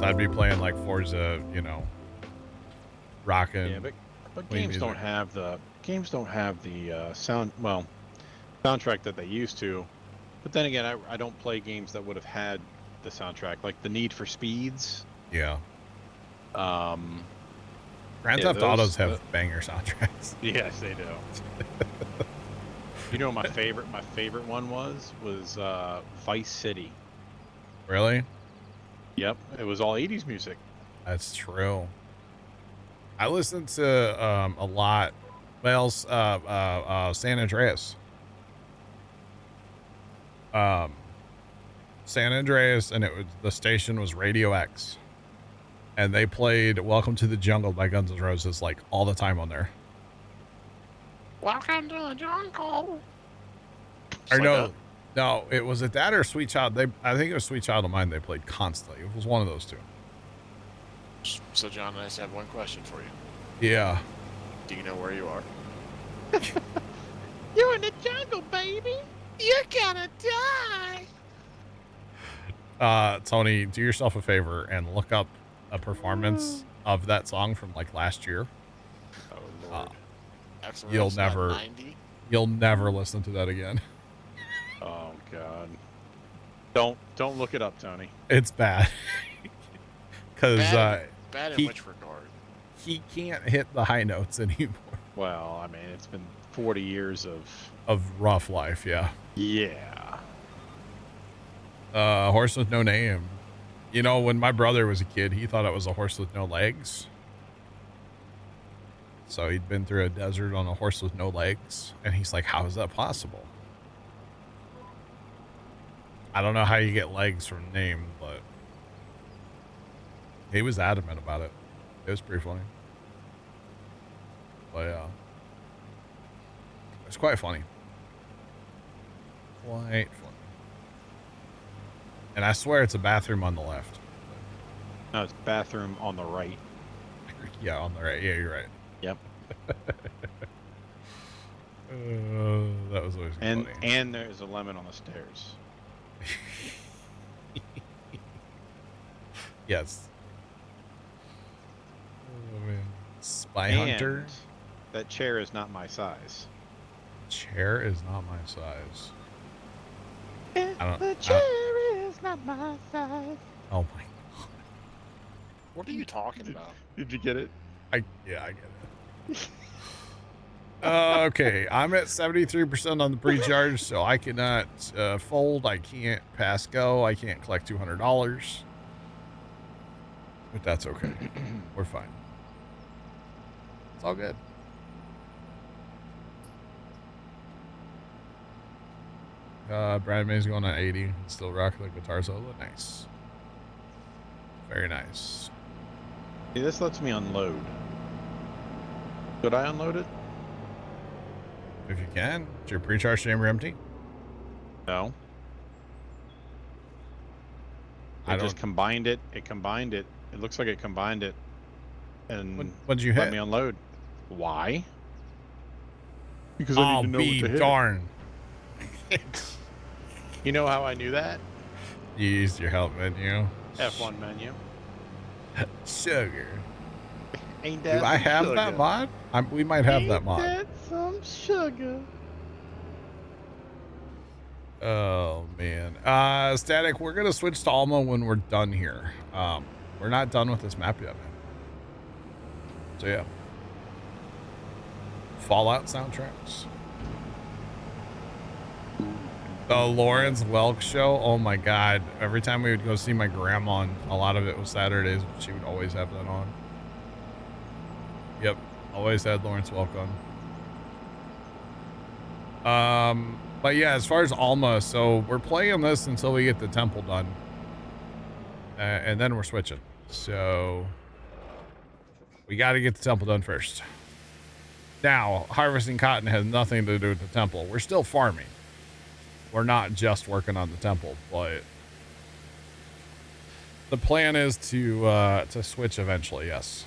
I'd be playing like Forza, you know, rocking. Yeah, but games don't have the soundtrack that they used to. But then again, I don't play games that would have had the soundtrack, like the Need for Speeds. Yeah. Grand Theft Autos have banger soundtracks. Yes, they do. You know, my favorite one was Vice City. Really? Yep, it was all 80s music. That's true. I listened to a lot. Well, San Andreas. San Andreas, and the station was Radio X, and they played "Welcome to the Jungle" by Guns N' Roses like all the time on there. Welcome to the jungle. Or no, it was at that or Sweet Child. I think it was Sweet Child of Mine. They played constantly. It was one of those two. So, John, I just have one question for you. Yeah. Do you know where you are? You're in the jungle, baby. You're gonna die. Tony, do yourself a favor and look up a performance of that song from like last year. Oh Lord. You'll never listen to that again. Oh God. Don't look it up, Tony. It's bad. Because bad in which regard? He can't hit the high notes anymore. Well, I mean, it's been 40 years of rough life, yeah. Yeah. Horse with no name. You know, when my brother was a kid, he thought it was a horse with no legs. So he'd been through a desert on a horse with no legs, and he's like, how is that possible? I don't know how you get legs from name, but he was adamant about it. It was pretty funny. But yeah. It's quite funny. Quite funny. And I swear it's a bathroom on the left. No, it's bathroom on the right. Yeah, on the right. Yeah, you're right. Yep. That was always funny. And there's a lemon on the stairs. Yes. Oh man. Spy Hunter. That chair is not my size. Chair is not my size. The chair is not my size. Oh my God. What are you talking about? Did you get it? I get it. Okay, I'm at 73% on the pre-charge, so I cannot fold. I can't pass go. I can't collect $200. But that's okay. We're fine. It's all good. Brad May's going on 80. Still rocking the guitar solo. Nice. Very nice. See, this lets me unload. Could I unload it? If you can. Is your pre-charge chamber empty? No. I just combined it. It combined it. It looks like it combined it. And what'd you hit? Let me unload. Why? Because I need to know what to hit. Darn. You know how I knew that? You used your help menu. F1 menu. Sugar. Ain't that Do I have sugar? that mod? We might have that mod. Ain't that some sugar? Oh man. Static, we're gonna switch to Alma when we're done here. We're not done with this map yet, man. So yeah. Fallout soundtracks. The Lawrence Welk show. Oh my God. Every time we would go see my grandma, and a lot of it was Saturdays, she would always have that on. Yep. Always had Lawrence Welk on. But yeah, as far as Alma, so we're playing this until we get the temple done. And then we're switching. So we got to get the temple done first. Now, harvesting cotton has nothing to do with the temple. We're still farming. We're not just working on the temple, but the plan is to switch eventually, yes.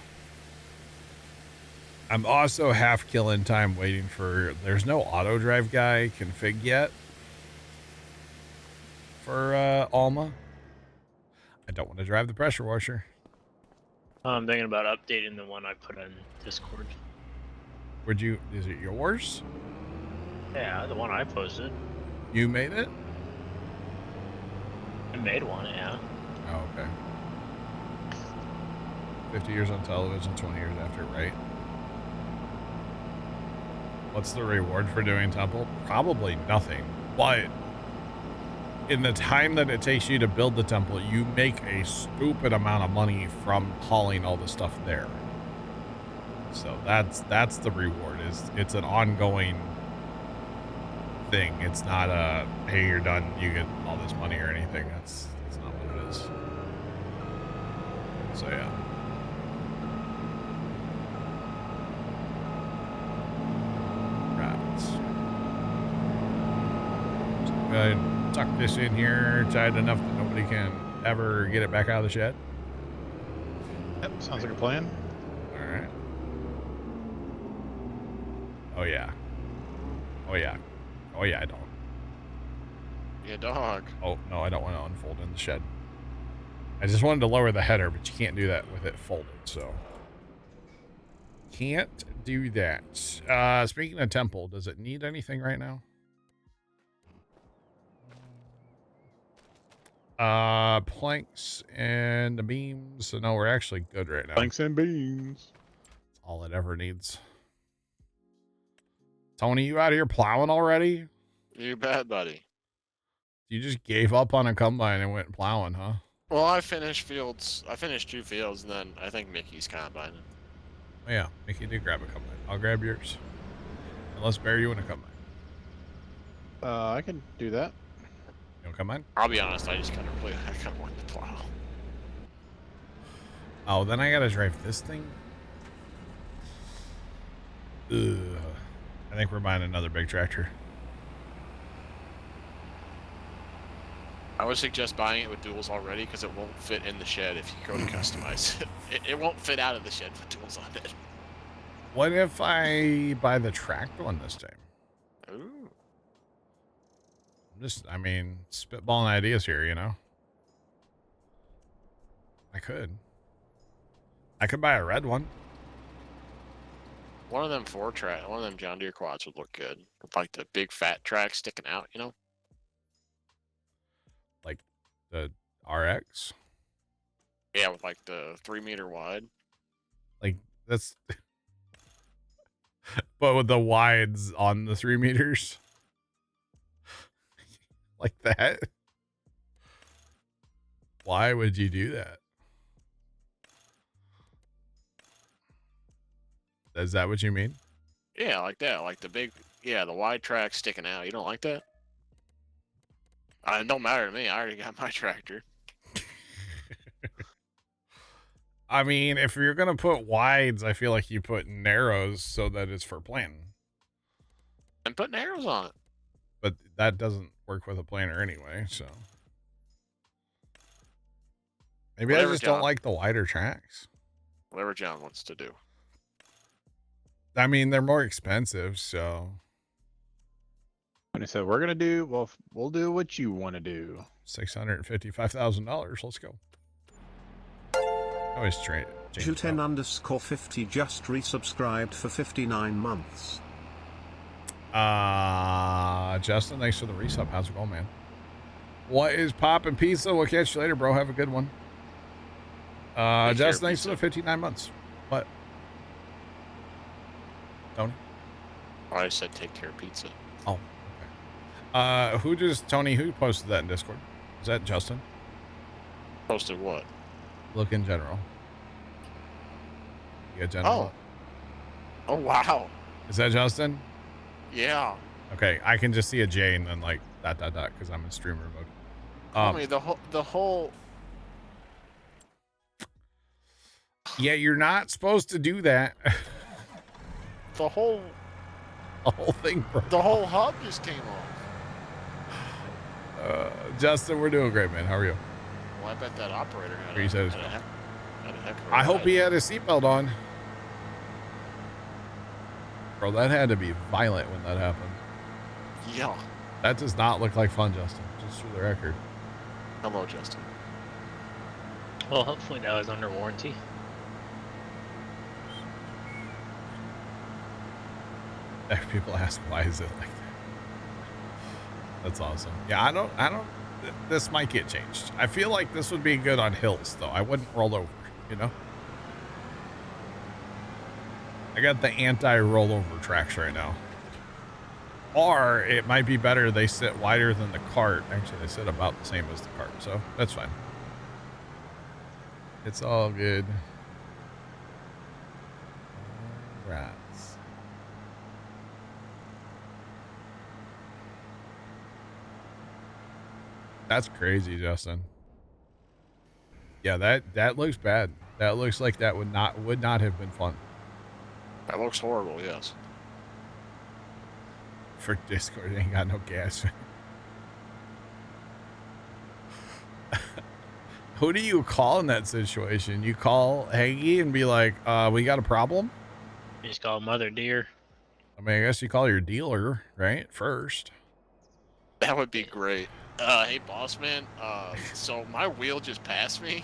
I'm also half killing time waiting for, there's no auto drive guy config yet for Alma. I don't want to drive the pressure washer. I'm thinking about updating the one I put on Discord. Is it yours? Yeah, the one I posted. You made it? I made one, yeah. Oh, okay. 50 years on television, 20 years after, right? What's the reward for doing temple? Probably nothing, but in the time that it takes you to build the temple, you make a stupid amount of money from hauling all the stuff there. So that's the reward. It's an ongoing thing. It's not a, hey, you're done, you get all this money or anything. That's not what it is. So yeah. Right. So go ahead and tuck this in here, tight enough that nobody can ever get it back out of the shed. Yep, sounds like a plan. All right. Oh yeah. Oh yeah. Oh yeah, I don't. Yeah, dog. Oh, no, I don't want to unfold in the shed. I just wanted to lower the header, but you can't do that with it folded, so. Can't do that. Speaking of temple, does it need anything right now? Planks and the beams. So no, we're actually good right now. Planks and beams. That's all it ever needs. Tony, you out here plowing already? You bad, buddy. You just gave up on a combine and went plowing, huh? Well, I finished fields. I finished 2 fields, and then I think Mickey's combining. Oh, yeah, Mickey did grab a combine. I'll grab yours. Unless Barry, you want to combine. I can do that. You want to combine? I'll be honest, I kind of want to plow. Oh, then I gotta drive this thing? Ugh. I think we're buying another big tractor. I would suggest buying it with duals already, because it won't fit in the shed if you go to customize it. It won't fit out of the shed with duals on it. What if I buy the tracked one this time? Ooh. I mean, spitballing ideas here, you know? I could buy a red one. One of them one of them John Deere quads would look good. With like the big fat track sticking out, you know? Like the RX? Yeah, with like the 3-meter wide. Like, that's... but with the wides on the 3 meters? Like that? Why would you do that? Is that what you mean? Yeah, like that. Like the big, the wide track sticking out. You don't like that? It don't matter to me. I already got my tractor. I mean, if you're going to put wides, I feel like you put narrows so that it's for planting. And put arrows on it. But that doesn't work with a planter anyway, so. Maybe Whatever, I just John. don't like the wider tracks. Whatever John wants to do. I mean, they're more expensive, so. And he said, we're going to do, well, we'll do what you want to do. $655,000. Let's go. Always trade. Hutan_50 just resubscribed for 59 months. Justin, thanks for the resub. How's it going, man? What is poppin' pizza? We'll catch you later, bro. Have a good one. Justin, thanks for the 59 months. What? Tony? I said take care of pizza. Oh, okay. Tony, who posted that in Discord? Is that Justin? Posted what? Look in general. You got general? Oh, wow. Is that Justin? Yeah. Okay, I can just see a J and then like ... because I'm in streamer mode. Tell me the whole. Yeah, you're not supposed to do that. The whole thing, bro. The whole hub just came off. Justin, we're doing great, man. How are you? Well, I bet that operator had He said a heck of a I hope ride. he had his seatbelt on. Bro, that had to be violent when that happened. Yeah. That does not look like fun, Justin. Just for the record. Hello, Justin. Well, hopefully now he's under warranty. People ask, why is it like that? That's awesome. Yeah, I don't, this might get changed. I feel like this would be good on hills, though. I wouldn't roll over, you know? I got the anti-rollover tracks right now. Or it might be better they sit wider than the cart. Actually, they sit about the same as the cart, so that's fine. It's all good. All right. That's crazy, Justin. Yeah, that looks bad. That looks like that would not have been fun. That looks horrible, yes. For Discord, it ain't got no gas. Who do you call in that situation? You call Haggy and be like, we got a problem? You just call Mother Deer. I mean, I guess you call your dealer, right? First. That would be great. Hey, boss man. So my wheel just passed me.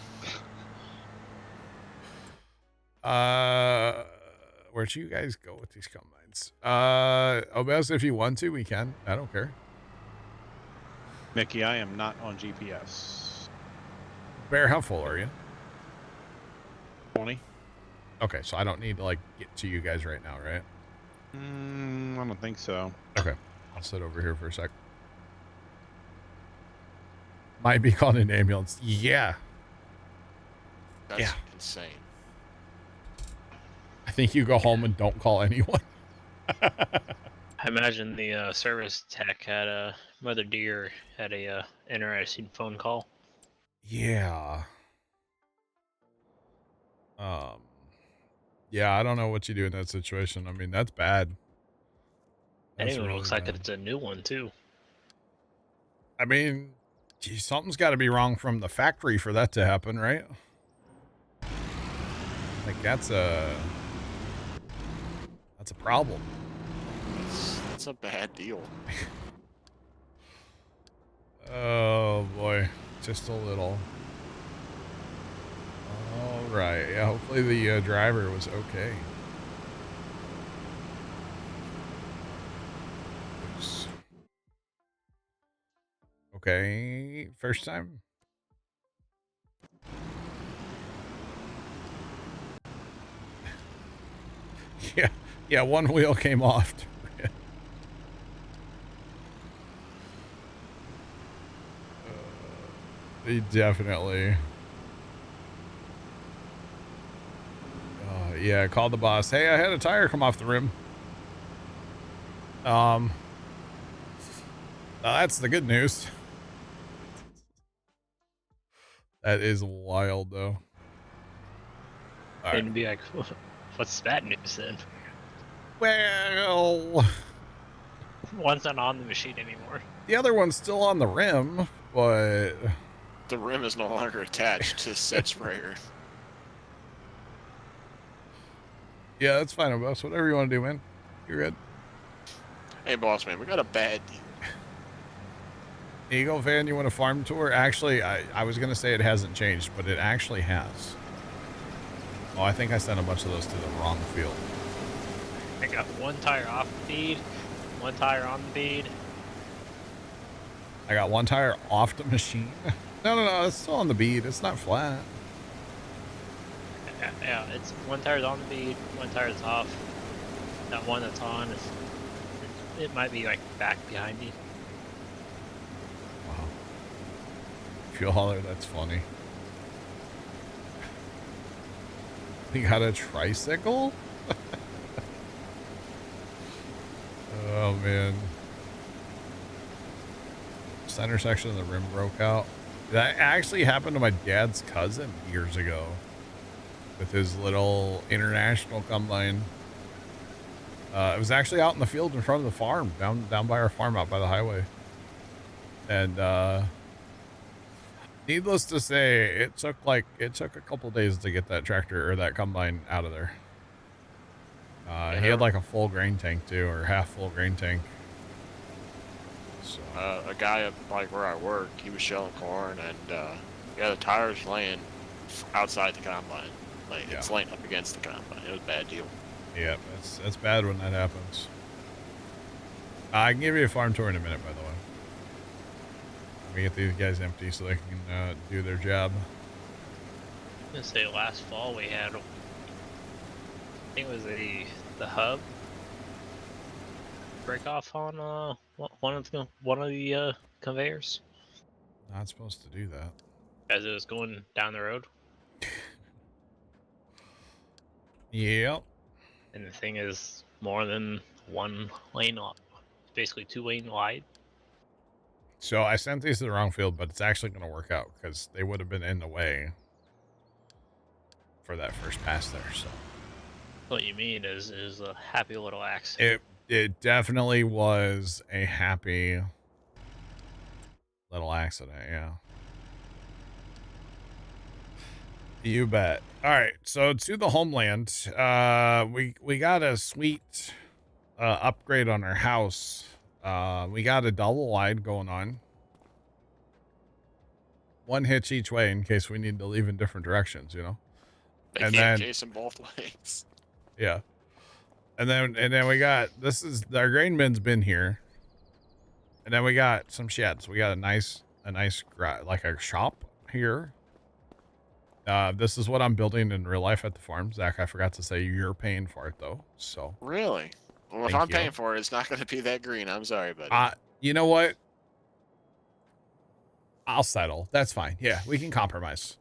Where'd you guys go with these combines? Obez, if you want to, we can. I don't care. Mickey, I am not on GPS. Bear, how full are you? 20. Okay, so I don't need to, like, get to you guys right now, right? I don't think so. Okay. I'll sit over here for a sec. Might be called an ambulance. Yeah. That's insane. I think you go home and don't call anyone. I imagine the service tech had Mother Deer had a interesting phone call. Yeah. Yeah, I don't know what you do in that situation. I mean, that's bad. And That's it really looks like bad. it's a new one too. I mean, gee, something's got to be wrong from the factory for that to happen, right? Like that's a problem. That's a bad deal. Oh boy, just a little. All right, yeah. Hopefully the driver was okay. Oops. Okay, first time. Yeah, one wheel came off. He definitely. Yeah, called the boss. Hey, I had a tire come off the rim. That's the good news. That is wild, though. All right. And be like, what's that news then? Well, One's not on the machine anymore. the other one's still on the rim, but The rim is no longer attached to said sprayer. yeah, that's fine, boss. Whatever you want to do, man. You're good. Hey, boss man, we got a bad deal. Eagle fan, you want a farm tour? Actually, I was going to say it hasn't changed, but it actually has. Oh, I think I sent a bunch of those to the wrong field. I got one tire off the bead, one tire on the bead. I got one tire off the machine. No, it's still on the bead. It's not flat. Yeah, it's one tire's on the bead, one tire's off. That one that's on it might be like back behind you. Wow. Fuel hauler, that's funny. We got a tricycle? Oh, man. Center section of the rim broke out. That actually happened to my dad's cousin years ago with his little international combine. It was actually out in the field in front of the farm, down by our farm, out by the highway. And needless to say, it took a couple days to get that tractor or that combine out of there. He had like a full grain tank too, or half full grain tank. So. A guy up like where I work, he was shelling corn, and yeah, the tires laying outside the combine. Like it's laying up against the combine. It was a bad deal. Yeah, that's bad when that happens. I can give you a farm tour in a minute, by the way. Let me get these guys empty so they can do their job. I was gonna say last fall we had, I think it was the hub break off on one of the conveyors Not supposed to do that. as it was going down the road. Yep. And the thing is more than one lane, basically 2 lane wide. So I sent these to the wrong field, but it's actually going to work out because they would have been in the way for that first pass there. So What you mean is a happy little accident. it definitely was a happy little accident. Yeah. You bet. All right, so to the homeland, we got a sweet upgrade on our house. We got a double wide going on. One hitch each way in case we need to leave in different directions, you know. They And can't then- chase them both ways. Yeah. And then we got, this is, our grain bin's been here. And then we got some sheds. We got a nice like a shop here. This is what I'm building in real life at the farm. Zach, I forgot to say you're paying for it though. So Really? Well, if Thank I'm you. paying for it, it's not going to be that green. I'm sorry, buddy. you know what? I'll settle. That's fine. Yeah, we can compromise.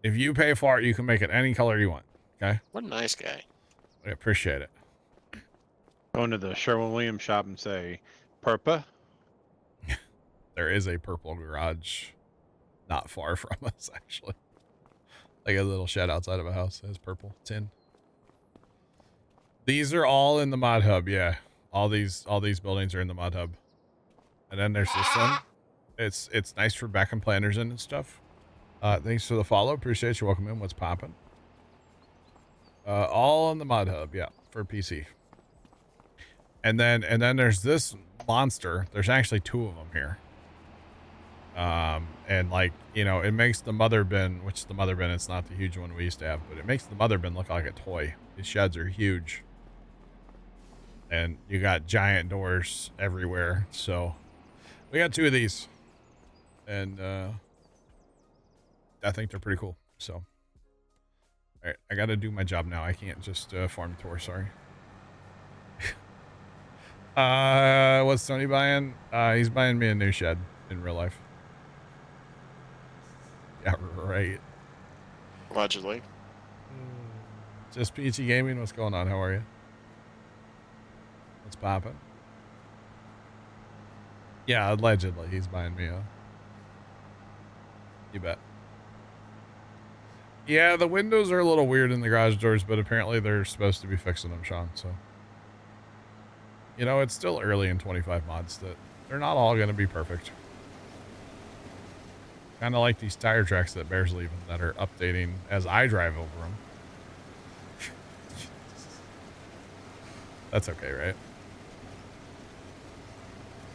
If you pay for it, you can make it any color you want. Okay? What a nice guy. I appreciate it. Go into the Sherwin-Williams shop and say, "Purpa." There is a purple garage not far from us, actually. Like a little shed outside of a house that has purple tin. These are all in the mod hub, yeah. All these buildings are in the mod hub. And then there's this one. It's nice for back and planters and stuff. Thanks for the follow. Appreciate you. Welcome in. What's popping? All in the mod hub, yeah, for PC. And then there's this monster. There's actually 2 of them here. And like, you know, it makes the mother bin, which the mother bin, it's not the huge one we used to have, but it makes the mother bin look like a toy. These sheds are huge. And you got giant doors everywhere. So we got 2 of these. And I think they're pretty cool. So all right, I got to do my job now. I can't just farm tour, sorry. What's Tony buying? He's buying me a new shed in real life. Yeah, right. Allegedly. Just Peachy Gaming. What's going on? How are you? What's popping? Yeah, allegedly he's buying me a. You bet. Yeah, the windows are a little weird in the garage doors, but apparently they're supposed to be fixing them, Sean. So, you know, it's still early in 25 mods that they're not all going to be perfect. Kind of like these tire tracks that Bear's leaving that are updating as I drive over them. That's okay, right?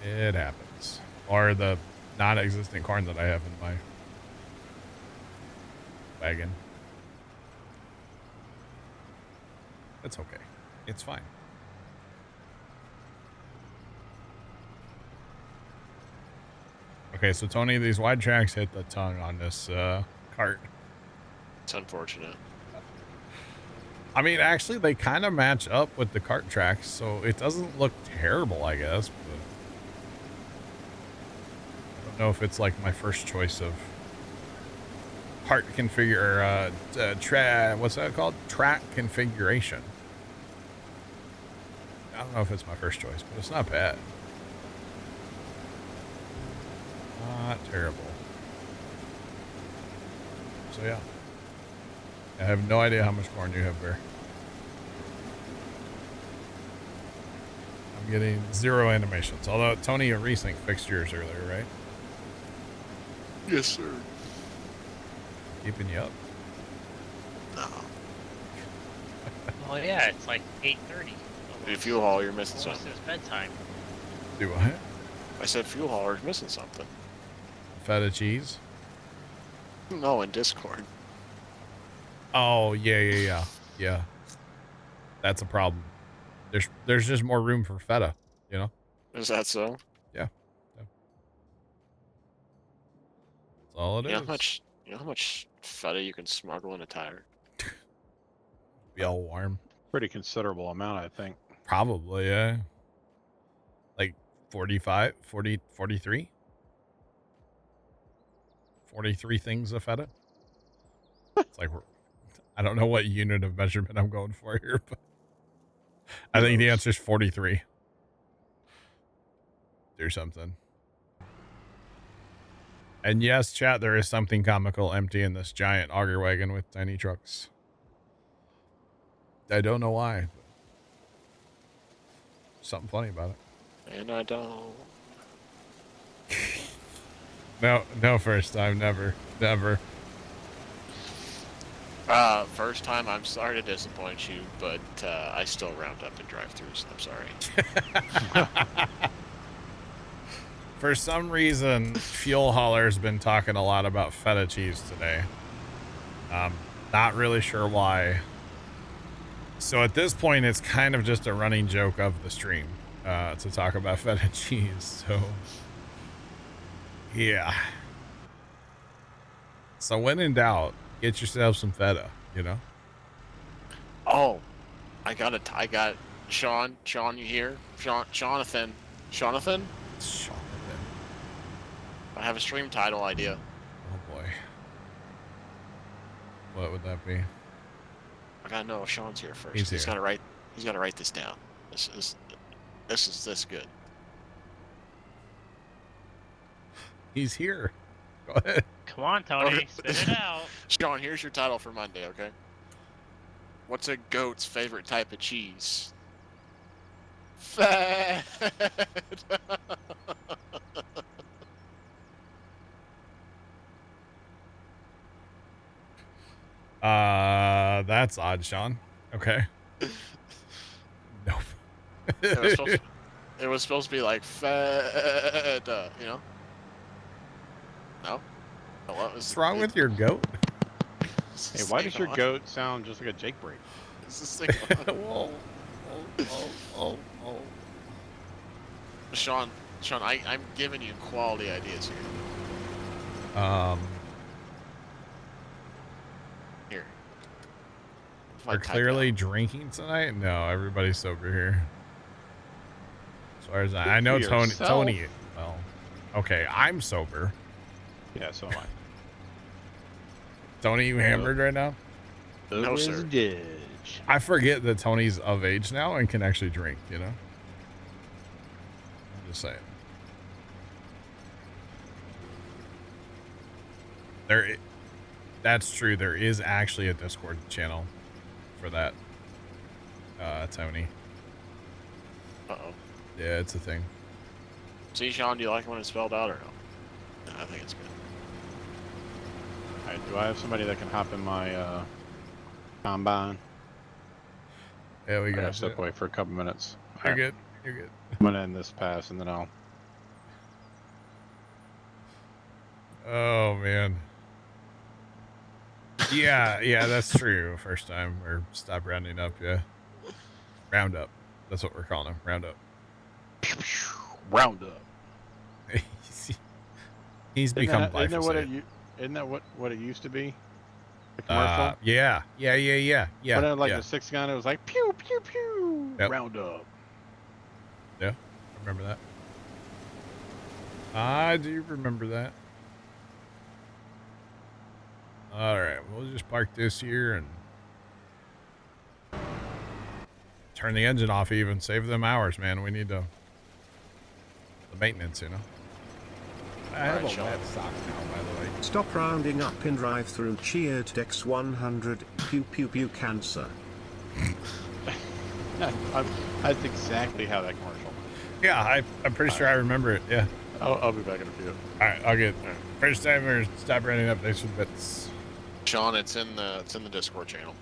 It happens. Or the non-existent corn that I have in my wagon. That's okay. It's fine. Okay, so Tony, these wide tracks hit the tongue on this cart. It's unfortunate. I mean, actually, they kind of match up with the cart tracks, so it doesn't look terrible, I guess. But I don't know if it's like my first choice of cart configure, what's that called? Track configuration. I don't know if it's my first choice, but it's not bad. Not terrible. So yeah. I have no idea how much corn you have, Bear. I'm getting 0 animations. Although Tony and Resync fixed yours earlier, right? Yes, sir. Keeping you up. No. Oh yeah, it's like 8:30. Dude, fuel haul, you're missing Almost something. his bedtime. Do what? I said fuel hauler's missing something. Feta cheese? No, in Discord. Oh, yeah. That's a problem. There's just more room for feta. Is that so? Yeah. That's all it You know is. how much? You know how much feta you can smuggle in a tire? Be all warm. Pretty considerable amount, I think. Probably, yeah. Like 45, 40, 43? 43 things of feta? It's like, I don't know what unit of measurement I'm going for here, but I think the answer is 43. Or something. And yes, chat, there is something comical empty in this giant auger wagon with tiny trucks. I don't know why. But something funny about it. And I don't. No, first time, never. First time, I'm sorry to disappoint you, but I still round up and drive through, so I'm sorry. For some reason, Fuel Hauler's been talking a lot about feta cheese today. Not really sure why. So at this point, it's kind of just a running joke of the stream to talk about feta cheese. So, yeah. So when in doubt, get yourself some feta, you know? Oh, I got Sean, you here? Jonathan. I have a stream title idea. Oh boy. What would that be? I gotta know if Sean's here first. He's He's here. gotta write this down. This is this good. He's here. Go ahead. Come on, Tony, spit it out. Sean, here's your title for Monday, okay? What's a goat's favorite type of cheese? Fat. That's odd, Sean. Okay. Nope. It was supposed to be like feta, you know? No? Oh, what was What's wrong with your goat? Hey, why does your goat sound just like a Jake break? Is this thing on? Oh. Sean, I'm giving you quality ideas here. Here. If I We're type clearly out- drinking tonight? No, everybody's sober here. As far as I know, for Tony. yourself. Well, okay, I'm sober. Yeah, so am I. Tony, you hammered right now? No, Sober as sir. a judge. I forget that Tony's of age now and can actually drink, you know? I'm just saying. That's true. There is actually a Discord channel for that, Tony. Uh-oh. Yeah, it's a thing. See, Sean, do you like it when it's spelled out or no? No, I think it's good. Alright, do I have somebody that can hop in my combine? Yeah, we I gotta got step you. away for a couple minutes. You're Alright, good. You're good. I'm gonna end this pass and then I'll. Oh, man. Yeah, that's true. First time or stop rounding up, yeah. Round up. That's what we're calling him. Round up. Round up. He's become life. Isn't that what it used to be? The commercial? Yeah. But then like yeah. the 6 gun, it was like pew pew pew. Yep. Round up. Yeah, I remember that. I do remember that. All right, we'll just park this here and turn the engine off. Even save them hours, man. We need the maintenance, you know. I have Alright, a Sean. wet sock now, by the way. Stop rounding up in drive-through. Cheered Dex 100. Pew pew pew cancer. That's exactly how that commercial went. Yeah, I'm pretty sure I remember it. Yeah. I'll be back in a few. All right, I'll get first timer. Stop running up. Thanks for the bits. Sean, it's in the Discord channel.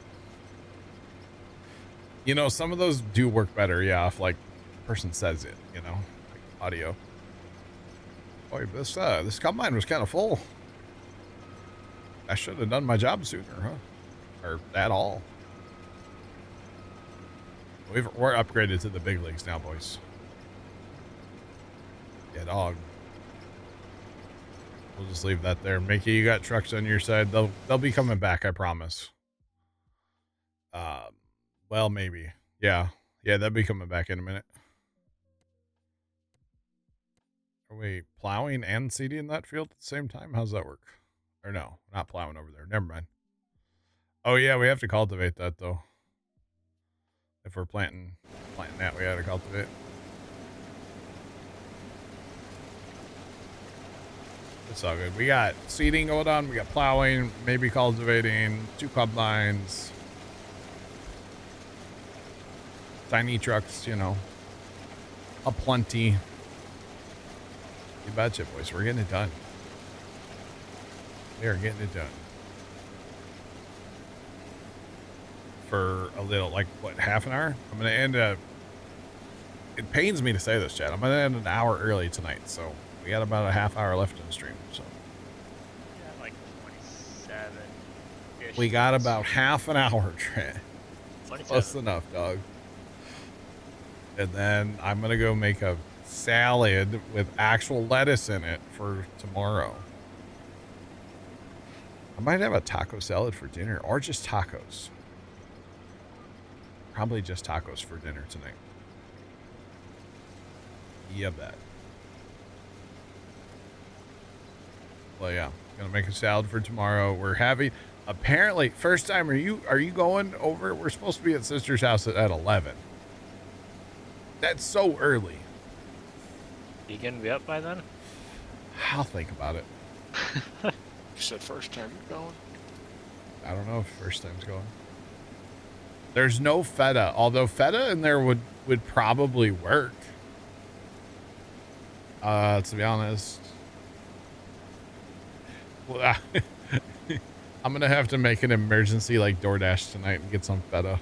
You know, some of those do work better. Yeah, if like the person says it, you know, like audio. Boy, this combine was kind of full. I should have done my job sooner, huh? Or at all. We're upgraded to the big leagues now, boys. Yeah, dog. We'll just leave that there. Mickey, you got trucks on your side. They'll be coming back, I promise. Well, maybe. Yeah. Yeah, they'll be coming back in a minute. Are we plowing and seeding that field at the same time? How's that work? Or no, not plowing over there. Never mind. Oh yeah, we have to cultivate that though. If we're planting that, we gotta cultivate. It's all good. We got seeding going on. We got plowing, maybe cultivating, 2 combines, tiny trucks, you know, aplenty. You betcha, boys. We're getting it done. We are getting it done. For a little, like, what, half an hour? I'm going to end up... It pains me to say this, Chad. I'm going to end an hour early tonight, so we got about a half hour left in the stream, so... Yeah, like 27-ish. We got about half an hour, Trent. 27. Close enough, dog. And then I'm going to go make a salad with actual lettuce in it for tomorrow. I might have a taco salad for dinner, or just tacos. Probably just tacos for dinner tonight. Yeah, bet. Well, yeah, gonna make a salad for tomorrow. We're having, apparently, first time. Are you going over? We're supposed to be at sister's house at 11. That's so early. You gonna be up by then? I'll think about it. You said first time you're going. I don't know if first time's going. There's no feta, although feta in there would probably work. To be honest. Well, I'm gonna have to make an emergency like DoorDash tonight and get some feta.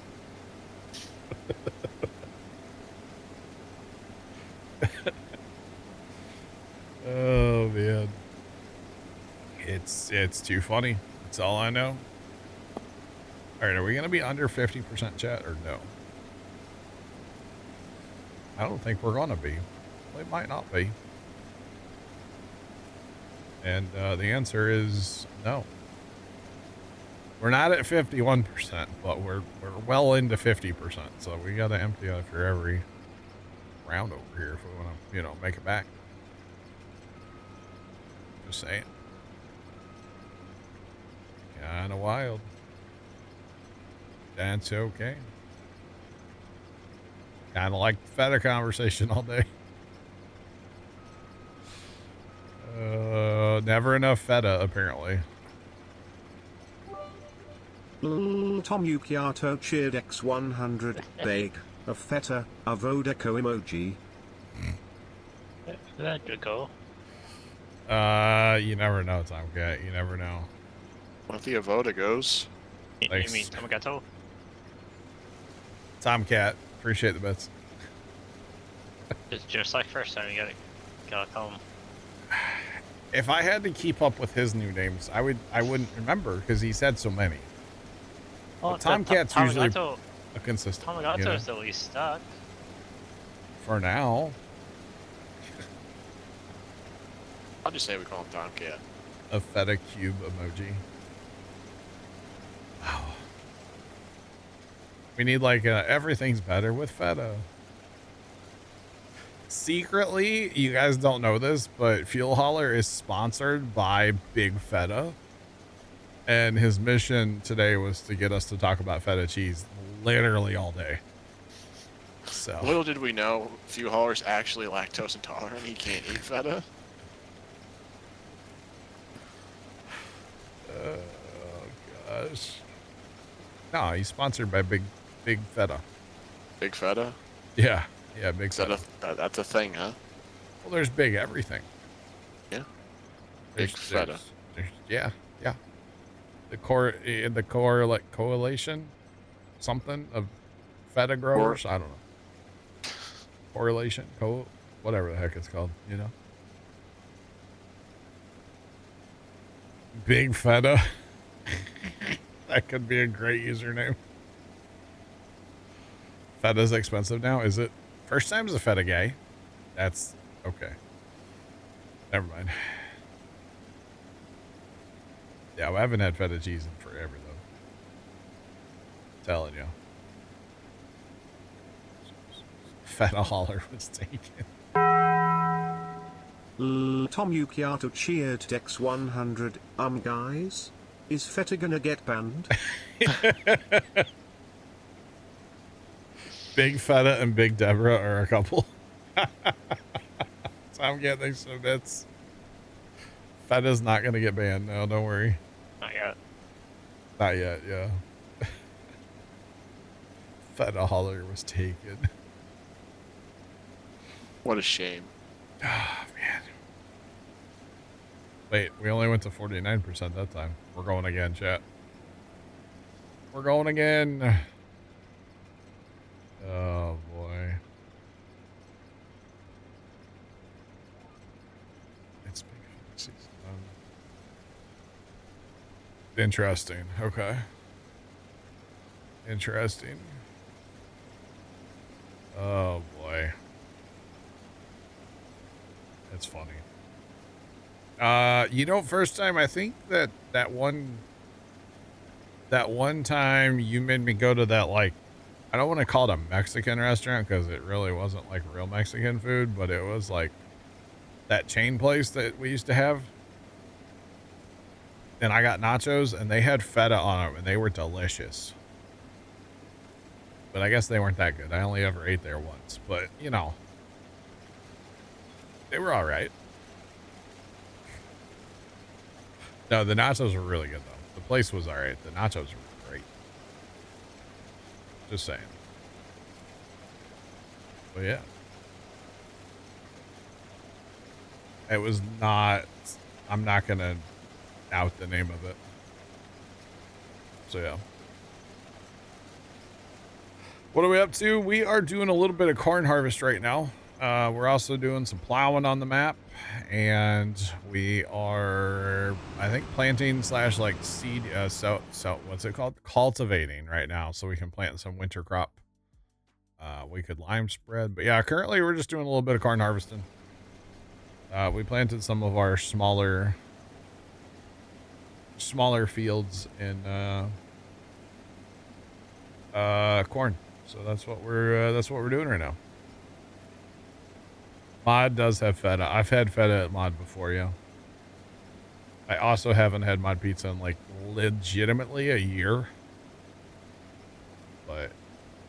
Oh man. It's too funny. That's all I know. All right, are we going to be under 50% chat or no? I don't think we're going to be. We might not be. And the answer is no. We're not at 51%, but we're well into 50%. So we got to empty after every round over here if we want to, you know, make it back. Just saying. Kind of wild. That's okay. Kind of like the feta conversation all day. Never enough feta, apparently. Tom Yukiato cheered X100 beg, a feta, a Vodako emoji. That could go. You never know, Tomcat. You never know. What if the Avoda goes? You Thanks. mean Tamagato? Tomcat, appreciate the bits. It's just like first time you gotta tell him. If I had to keep up with his new names, I wouldn't remember because he's had so many. Oh, But Tomcat's usually Tamagato, a consistent. Tamagato you know, is at least stuck. for now. I'll just say we call him Tomcat. A feta cube emoji. Wow. We need like everything's better with feta. Secretly, you guys don't know this, but Fuel Hauler is sponsored by Big Feta. And his mission today was to get us to talk about feta cheese literally all day. So Little did we know, Fuel Hauler's actually lactose intolerant. He can't eat feta. oh gosh. No, he's sponsored by Big Feta. Big feta? Yeah, Big Is that Feta. that's a thing, huh? Well, there's big everything. Yeah. Big feta. Yeah. The correlation, something of feta growers. I don't know. Correlation, whatever the heck it's called. You know. Big feta. That could be a great username. Feta's expensive now, is it? First time's a feta guy. That's okay. Never mind. Yeah, we haven't had feta cheese in forever, though. Telling you. Feta holler was taken. Tom Yukiato cheered Dex 100. Guys? Is feta gonna get banned? Big Feta and Big Deborah are a couple. So I'm getting some bits. Feta's not going to get banned. No, don't worry. Not yet. Not yet, yeah. Feta holler was taken. What a shame. Oh, man. Wait, we only went to 49% that time. We're going again, chat. We're going again. Oh, boy. It's big season. Interesting. Okay. Interesting. Oh, boy. That's funny. You know, first time, I think that one time you made me go to that, like, I don't want to call it a Mexican restaurant because it really wasn't like real Mexican food, but it was like that chain place that we used to have. And I got nachos and they had feta on them and they were delicious. But I guess they weren't that good. I only ever ate there once, but you know, they were all right. No, the nachos were really good though. The place was all right. The nachos were great. Just saying. But yeah. It was not, I'm not going to out the name of it. So yeah. What are we up to? We are doing a little bit of corn harvest right now. We're also doing some plowing on the map, and we are, I think, planting / like seed, so what's it called? Cultivating right now, so we can plant some winter crop. We could lime spread, but yeah, currently we're just doing a little bit of corn harvesting. We planted some of our smaller fields in corn, so that's what we're doing right now. Mod does have feta. I've had feta at Mod before, yeah. I also haven't had Mod pizza in like legitimately a year, but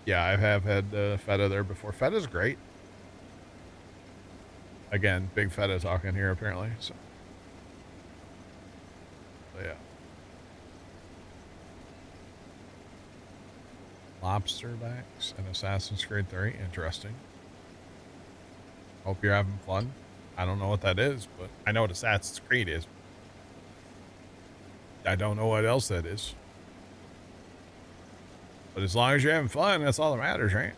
yeah, I have had feta there before. Feta's great. Again, big feta talking here apparently. So yeah. Lobster backs and Assassin's Creed 3. Interesting. Hope you're having fun. I don't know what that is, but I know what Assassin's Creed is. I don't know what else that is. But as long as you're having fun, that's all that matters, right?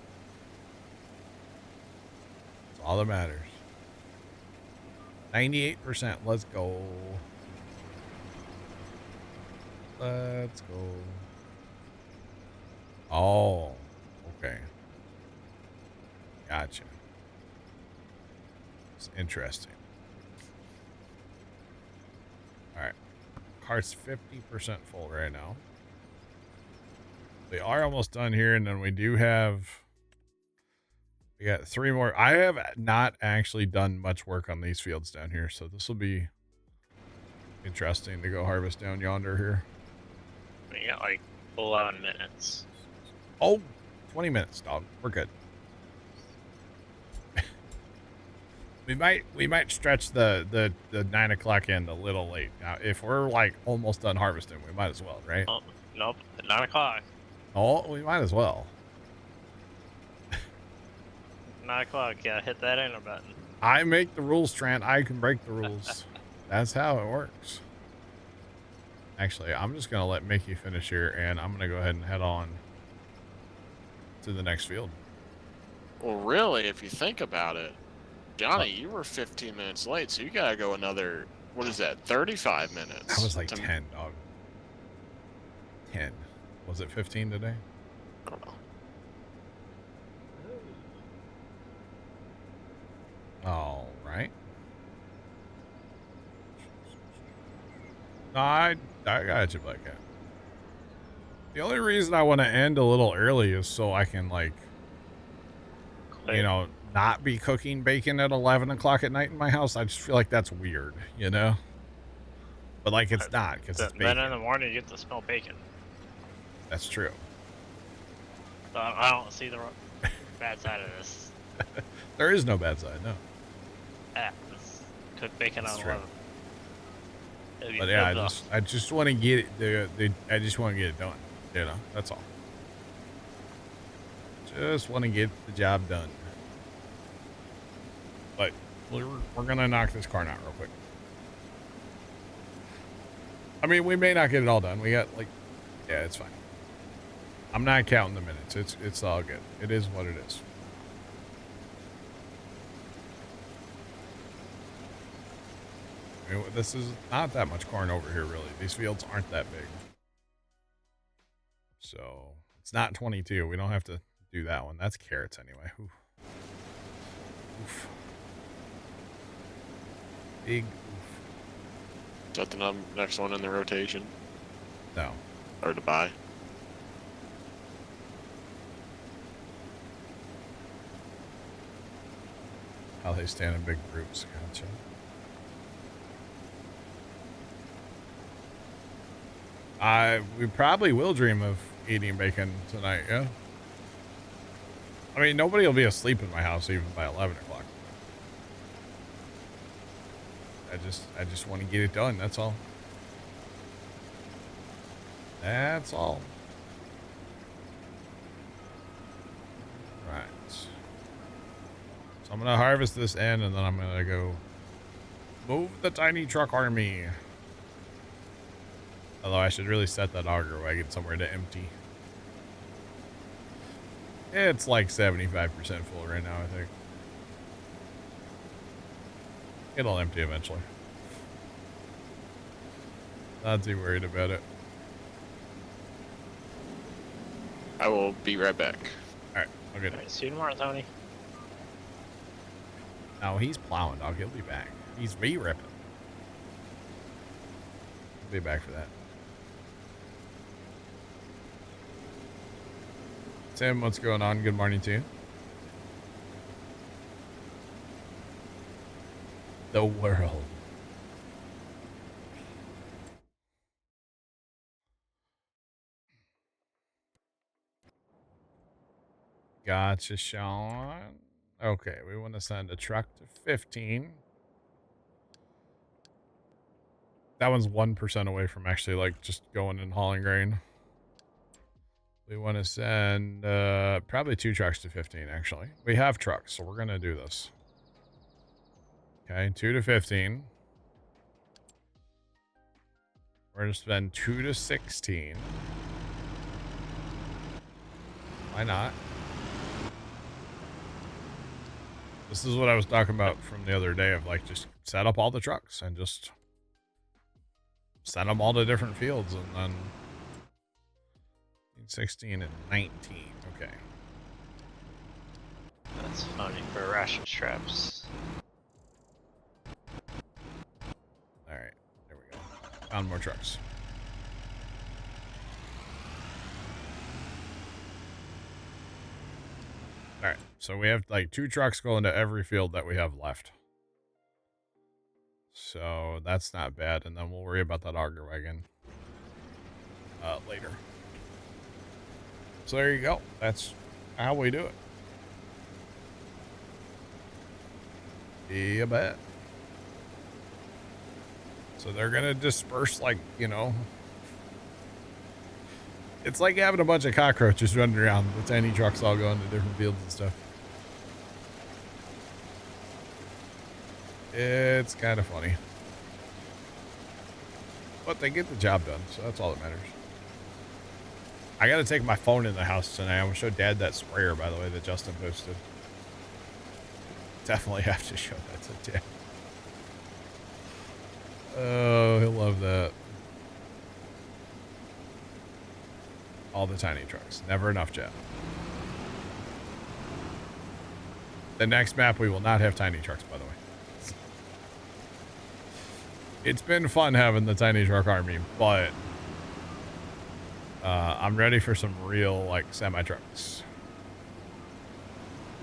That's all that matters. 98%. Let's go. Let's go. Oh, okay. Gotcha. It's interesting. All right. Cart's 50% full right now. We are almost done here, and then we got 3 more. I have not actually done much work on these fields down here, so this will be interesting to go harvest down yonder here. We got like 11 minutes. Oh, 20 minutes, dog. We're good. We might stretch the 9 o'clock end a little late. Now, if we're like almost done harvesting, we might as well, right? Oh, nope. At 9 o'clock. Oh, we might as well. 9 o'clock, yeah, hit that enter button. I make the rules, Trent. I can break the rules. That's how it works. Actually, I'm just going to let Mickey finish here, and I'm going to go ahead and head on to the next field. Well, really, if you think about it, Johnny, you were 15 minutes late, so you gotta go another, what is that, 35 minutes? That was like 10, dog. 10. Was it 15 today? I don't know. All right. No, I got you, Black Cat. The only reason I want to end a little early is so I can, like, you know, not be cooking bacon at 11 o'clock at night in my house. I just feel like that's weird, you know? But, like, it's not, because it's Then in bacon. the morning you get to smell bacon. That's true. So I don't see the bad side of this. There is no bad side, no. It's cook bacon That's on true. 11. It'll be But yeah, good I just want to get it. I just want to get it done. You know, that's all. Just want to get the job done. But we're gonna knock this car out real quick. I mean, we may not get it all done. We got like, yeah, it's fine. I'm not counting the minutes. It's all good. It is what it is. I mean, this is not that much corn over here, really. These fields aren't that big. So, it's not 22. We don't have to do that one. That's carrots anyway. Oof. Oof. Big oof. Is that the next one in the rotation? No. Or to buy? How they stand in big groups. Gotcha. We probably will dream of eating bacon tonight, yeah? I mean, nobody will be asleep in my house even by 11 o'clock. I just want to get it done, that's all. That's all. Right. So I'm going to harvest this in, and then I'm going to go move the tiny truck army. Although I should really set that auger wagon somewhere to empty. It's like 75% full right now, I think. It'll empty eventually. Not too worried about it. I will be right back. Alright, I'll get Alright, it. see you tomorrow, Tony. No, he's plowing, dog. He'll be back. He's re-ripping. He'll be back for that. Tim, what's going on? Good morning to you. The world. Gotcha, Sean. Okay, we want to send a truck to 15. That one's 1% away from actually, like, just going and hauling grain. We want to send probably 2 trucks to 15, actually. We have trucks, so we're going to do this. Okay, 2 to 15. We're going to spend 2 to 16. Why not? This is what I was talking about from the other day of, like, just set up all the trucks and just send them all to different fields, and then 16 and 19. Okay. That's funny for ration straps. All right. There we go. Found more trucks. All right. So we have like 2 trucks going to every field that we have left. So that's not bad. And then we'll worry about that auger wagon later. So there you go. That's how we do it. Yeah, bet. So they're going to disperse, like, you know. It's like having a bunch of cockroaches running around. The tiny trucks all going to different fields and stuff. It's kind of funny. But they get the job done, so that's all that matters. I gotta take my phone in the house tonight. I'm gonna show Dad that sprayer, by the way, that Justin posted. Definitely have to show that to Dad. Oh, he'll love that. All the tiny trucks. Never enough, Jeff. The next map, we will not have tiny trucks, by the way. It's been fun having the tiny truck army, but I'm ready for some real, like, semi-trucks.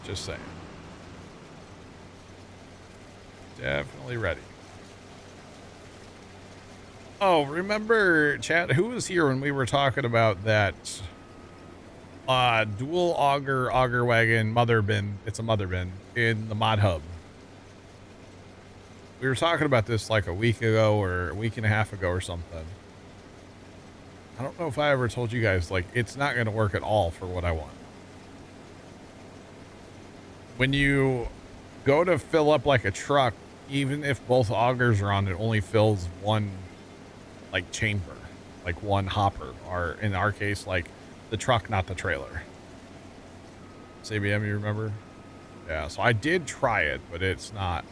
Just saying. Definitely ready. Oh, remember, chat, who was here when we were talking about that dual auger wagon mother bin? It's a mother bin in the mod hub. We were talking about this like a week ago or a week and a half ago or something. I don't know if I ever told you guys, like, it's not going to work at all for what I want. When you go to fill up like a truck, even if both augers are on, it only fills one, like, chamber, like one hopper, or in our case, like the truck, not the trailer. CBM, you remember? Yeah, so I did try it, but it's not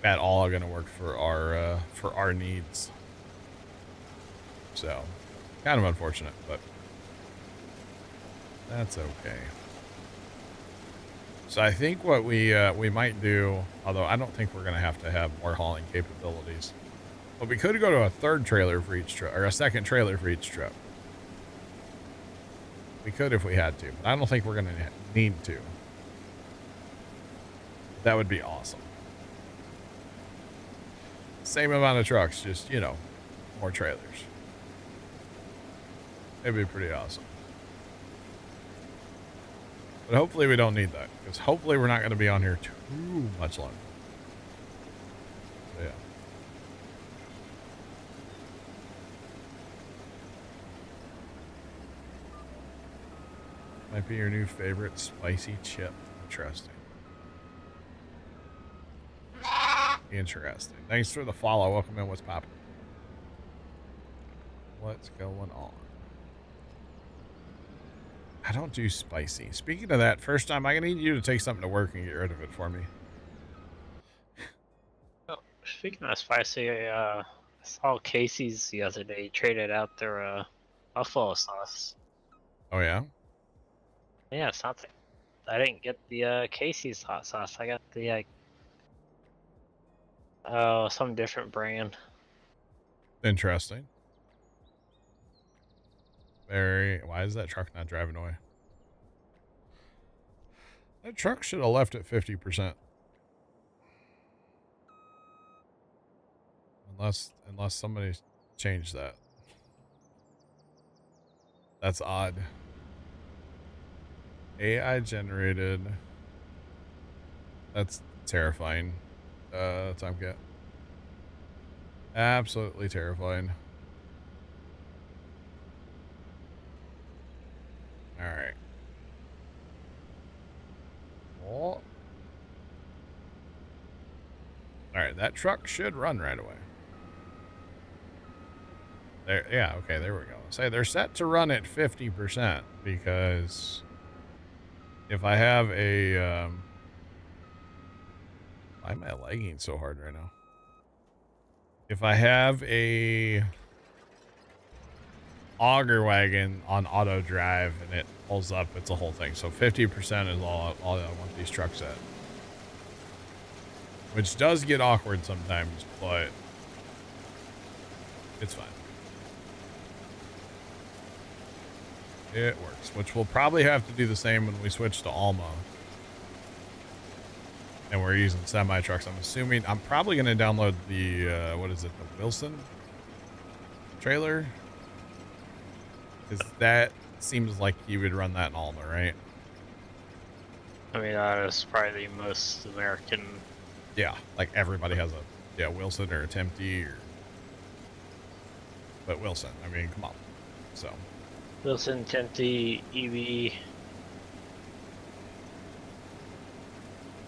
at all going to work for our needs. So, kind of unfortunate, but that's okay. So I think what we might do, although I don't think we're going to have more hauling capabilities, but we could go to a third trailer for each truck, or a second trailer for each truck. We could if we had to, but I don't think we're going to need to. That would be awesome. Same amount of trucks, just, you know, more trailers. It'd be pretty awesome. But hopefully we don't need that, because hopefully we're not going to be on here too much longer. So, yeah. Might be your new favorite spicy chip. Interesting. Interesting. Thanks for the follow. Welcome in. What's poppin'? What's going on? I don't do spicy. Speaking of that, first time, I'm going to need you to take something to work and get rid of it for me. Oh, speaking of spicy, I saw Casey's the other day traded out their buffalo sauce. Oh, yeah? Yeah, it's not. I didn't get the Casey's hot sauce. I got the some different brand. Interesting. Why is that truck not driving away? That truck should have left at 50%. Unless somebody changed that. That's odd. AI generated. That's terrifying. Tomcat. Absolutely terrifying. Alright. Oh. Alright, that truck should run right away. There, yeah, okay, there we go. Say they're set to run at 50% because if I have a why am I lagging so hard right now? If I have a auger wagon on auto drive and it pulls up, it's a whole thing. So 50% is all I want these trucks at. Which does get awkward sometimes, but it's fine. It works, which we'll probably have to do the same when we switch to Alma. And we're using semi-trucks. I'm assuming, I'm probably going to download the, what is it, the Wilson trailer? Because that seems like you would run that in Alma, right? I mean, that is probably the most American. Yeah, like everybody has a, Wilson or a Tempty or, but Wilson, I mean, come on. So. Wilson, Temty, EV.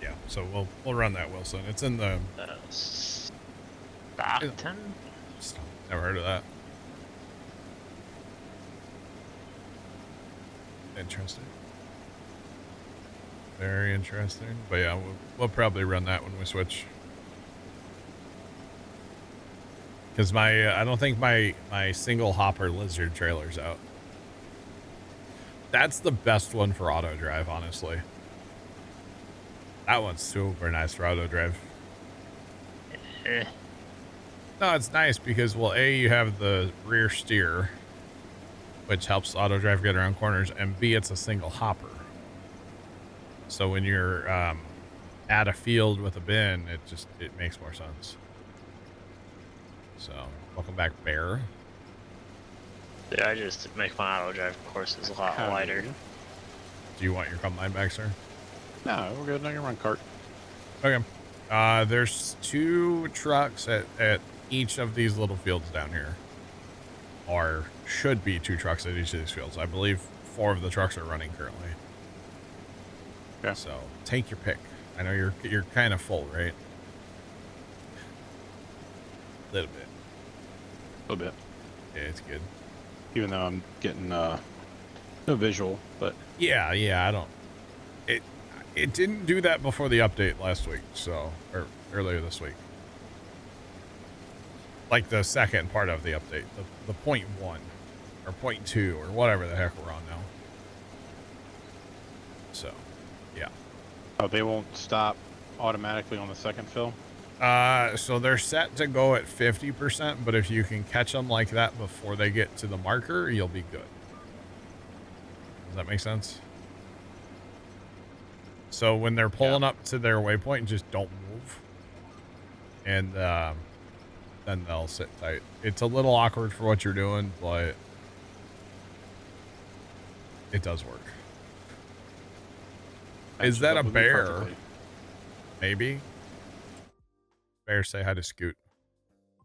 Yeah, so we'll run that Wilson. It's in the Stockton? Never heard of that. Interesting. Very interesting. But yeah, we'll probably run that when we switch. Because my I don't think my single hopper lizard trailer's out. That's the best one for auto drive, honestly. That one's super nice for auto drive. No, it's nice because, well, A, you have the rear steer, which helps auto drive get around corners, and B, it's a single hopper. So when you're at a field with a bin, it makes more sense. So, welcome back, Bear. Yeah, I just make my auto drive courses a lot How wider. do you? Do you want your combine back, sir? No, we're good. I can run cart. Okay. There's 2 trucks at each of these little fields down here. Or should be 2 trucks at each of these fields. I believe 4 of the trucks are running currently. Okay. So take your pick. I know you're kind of full, right? A little bit. A little bit. Yeah, it's good. Even though I'm getting no visual, but Yeah, I don't. It didn't do that before the update last week, so or earlier this week. Like the second part of the update, the 0.1 or 0.2 or whatever the heck we're on now. So, yeah. oh, they won't stop automatically on the second fill. So they're set to go at 50%, but if you can catch them like that before they get to the marker, you'll be good. Does that make sense? So when they're pulling up to their waypoint, just don't move. And then they'll sit tight. It's a little awkward for what you're doing, but it does work. Is that a That would be bear? perfectly. Maybe. Bear, say hi to Scoot.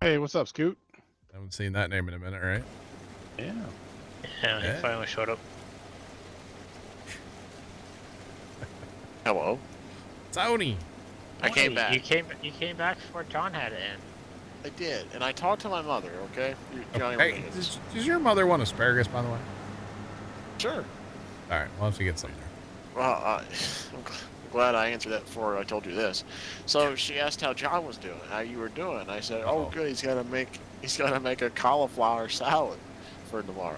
Hey, what's up, Scoot? Haven't seen that name in a minute, right? Yeah. Yeah, Yeah. he finally showed up. Hello. Tony. I came back. You came back before John had it in. I did, and I talked to my mother. Okay. Johnny Hey, Rodriguez. does your mother want asparagus, by the way? Sure. All right, why don't you get some there? Well, I'm glad I answered that before I told you this. So she asked how John was doing, how you were doing. I said, "Oh, good. He's gonna make a cauliflower salad for tomorrow."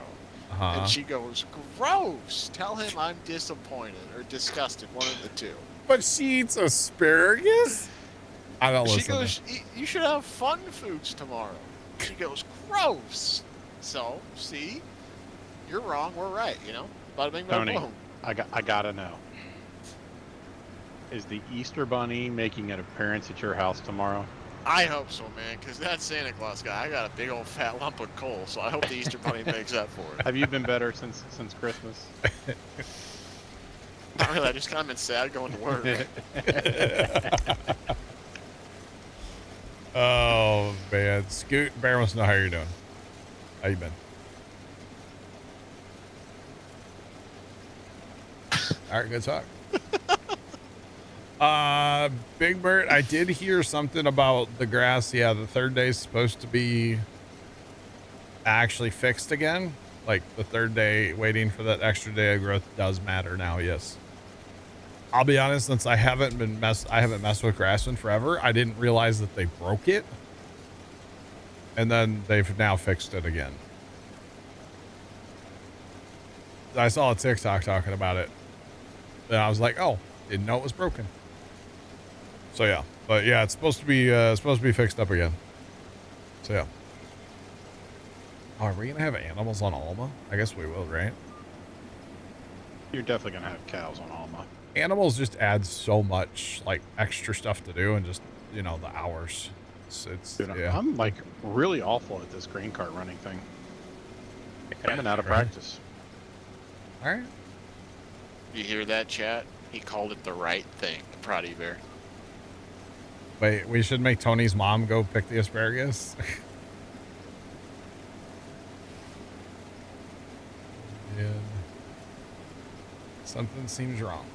Uh-huh. And she goes, "Gross! Tell him I'm disappointed or disgusted, one of the two." But she eats asparagus? I don't She listen. goes, "You should have fun foods tomorrow." She goes, "Gross!" So, see, you're wrong, we're right. You know, bada bing, bada Tony. boom. I gotta know. Is the Easter Bunny making an appearance at your house tomorrow? I hope so, man, because that Santa Claus guy, I got a big old fat lump of coal, so I hope the Easter Bunny makes up for it. Have you been better since Christmas? Not really, I just kind of been sad going to work. Oh, man. Scoot, Bear wants to know how you're doing. How you been? All right, good talk. Big Bird, I did hear something about the grass. Yeah, the third day is supposed to be actually fixed again. Like the third day, waiting for that extra day of growth does matter now. Yes. I'll be honest, since I haven't messed with grass in forever. I didn't realize that they broke it, and then they've now fixed it again. I saw a TikTok talking about it, and I was like, "Oh, didn't know it was broken." So yeah, but yeah, it's supposed to be fixed up again. So yeah. Oh, are we gonna have animals on Alma? I guess we will, right? You're definitely gonna have cows on Alma. Animals just add so much like extra stuff to do, and just the hours. It's Dude, yeah. I'm like really awful at this grain cart running thing. I've been out of practice. All right. You hear that, chat? He called it the right thing. I'm proud of you, Bear. Wait, we should make Tony's mom go pick the asparagus. Yeah. Something seems wrong.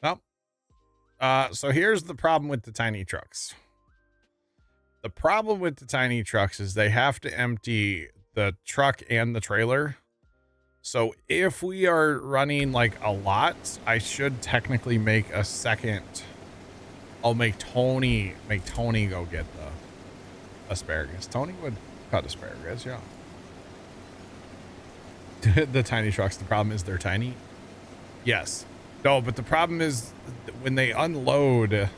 Well, so here's the problem with the tiny trucks. The problem with the tiny trucks is they have to empty the truck and the trailer. So if we are running like a lot, I should technically make a second. I'll make Tony go get the asparagus. Tony would cut asparagus, yeah. The tiny trucks, the problem is they're tiny. Yes. No, but the problem is when they unload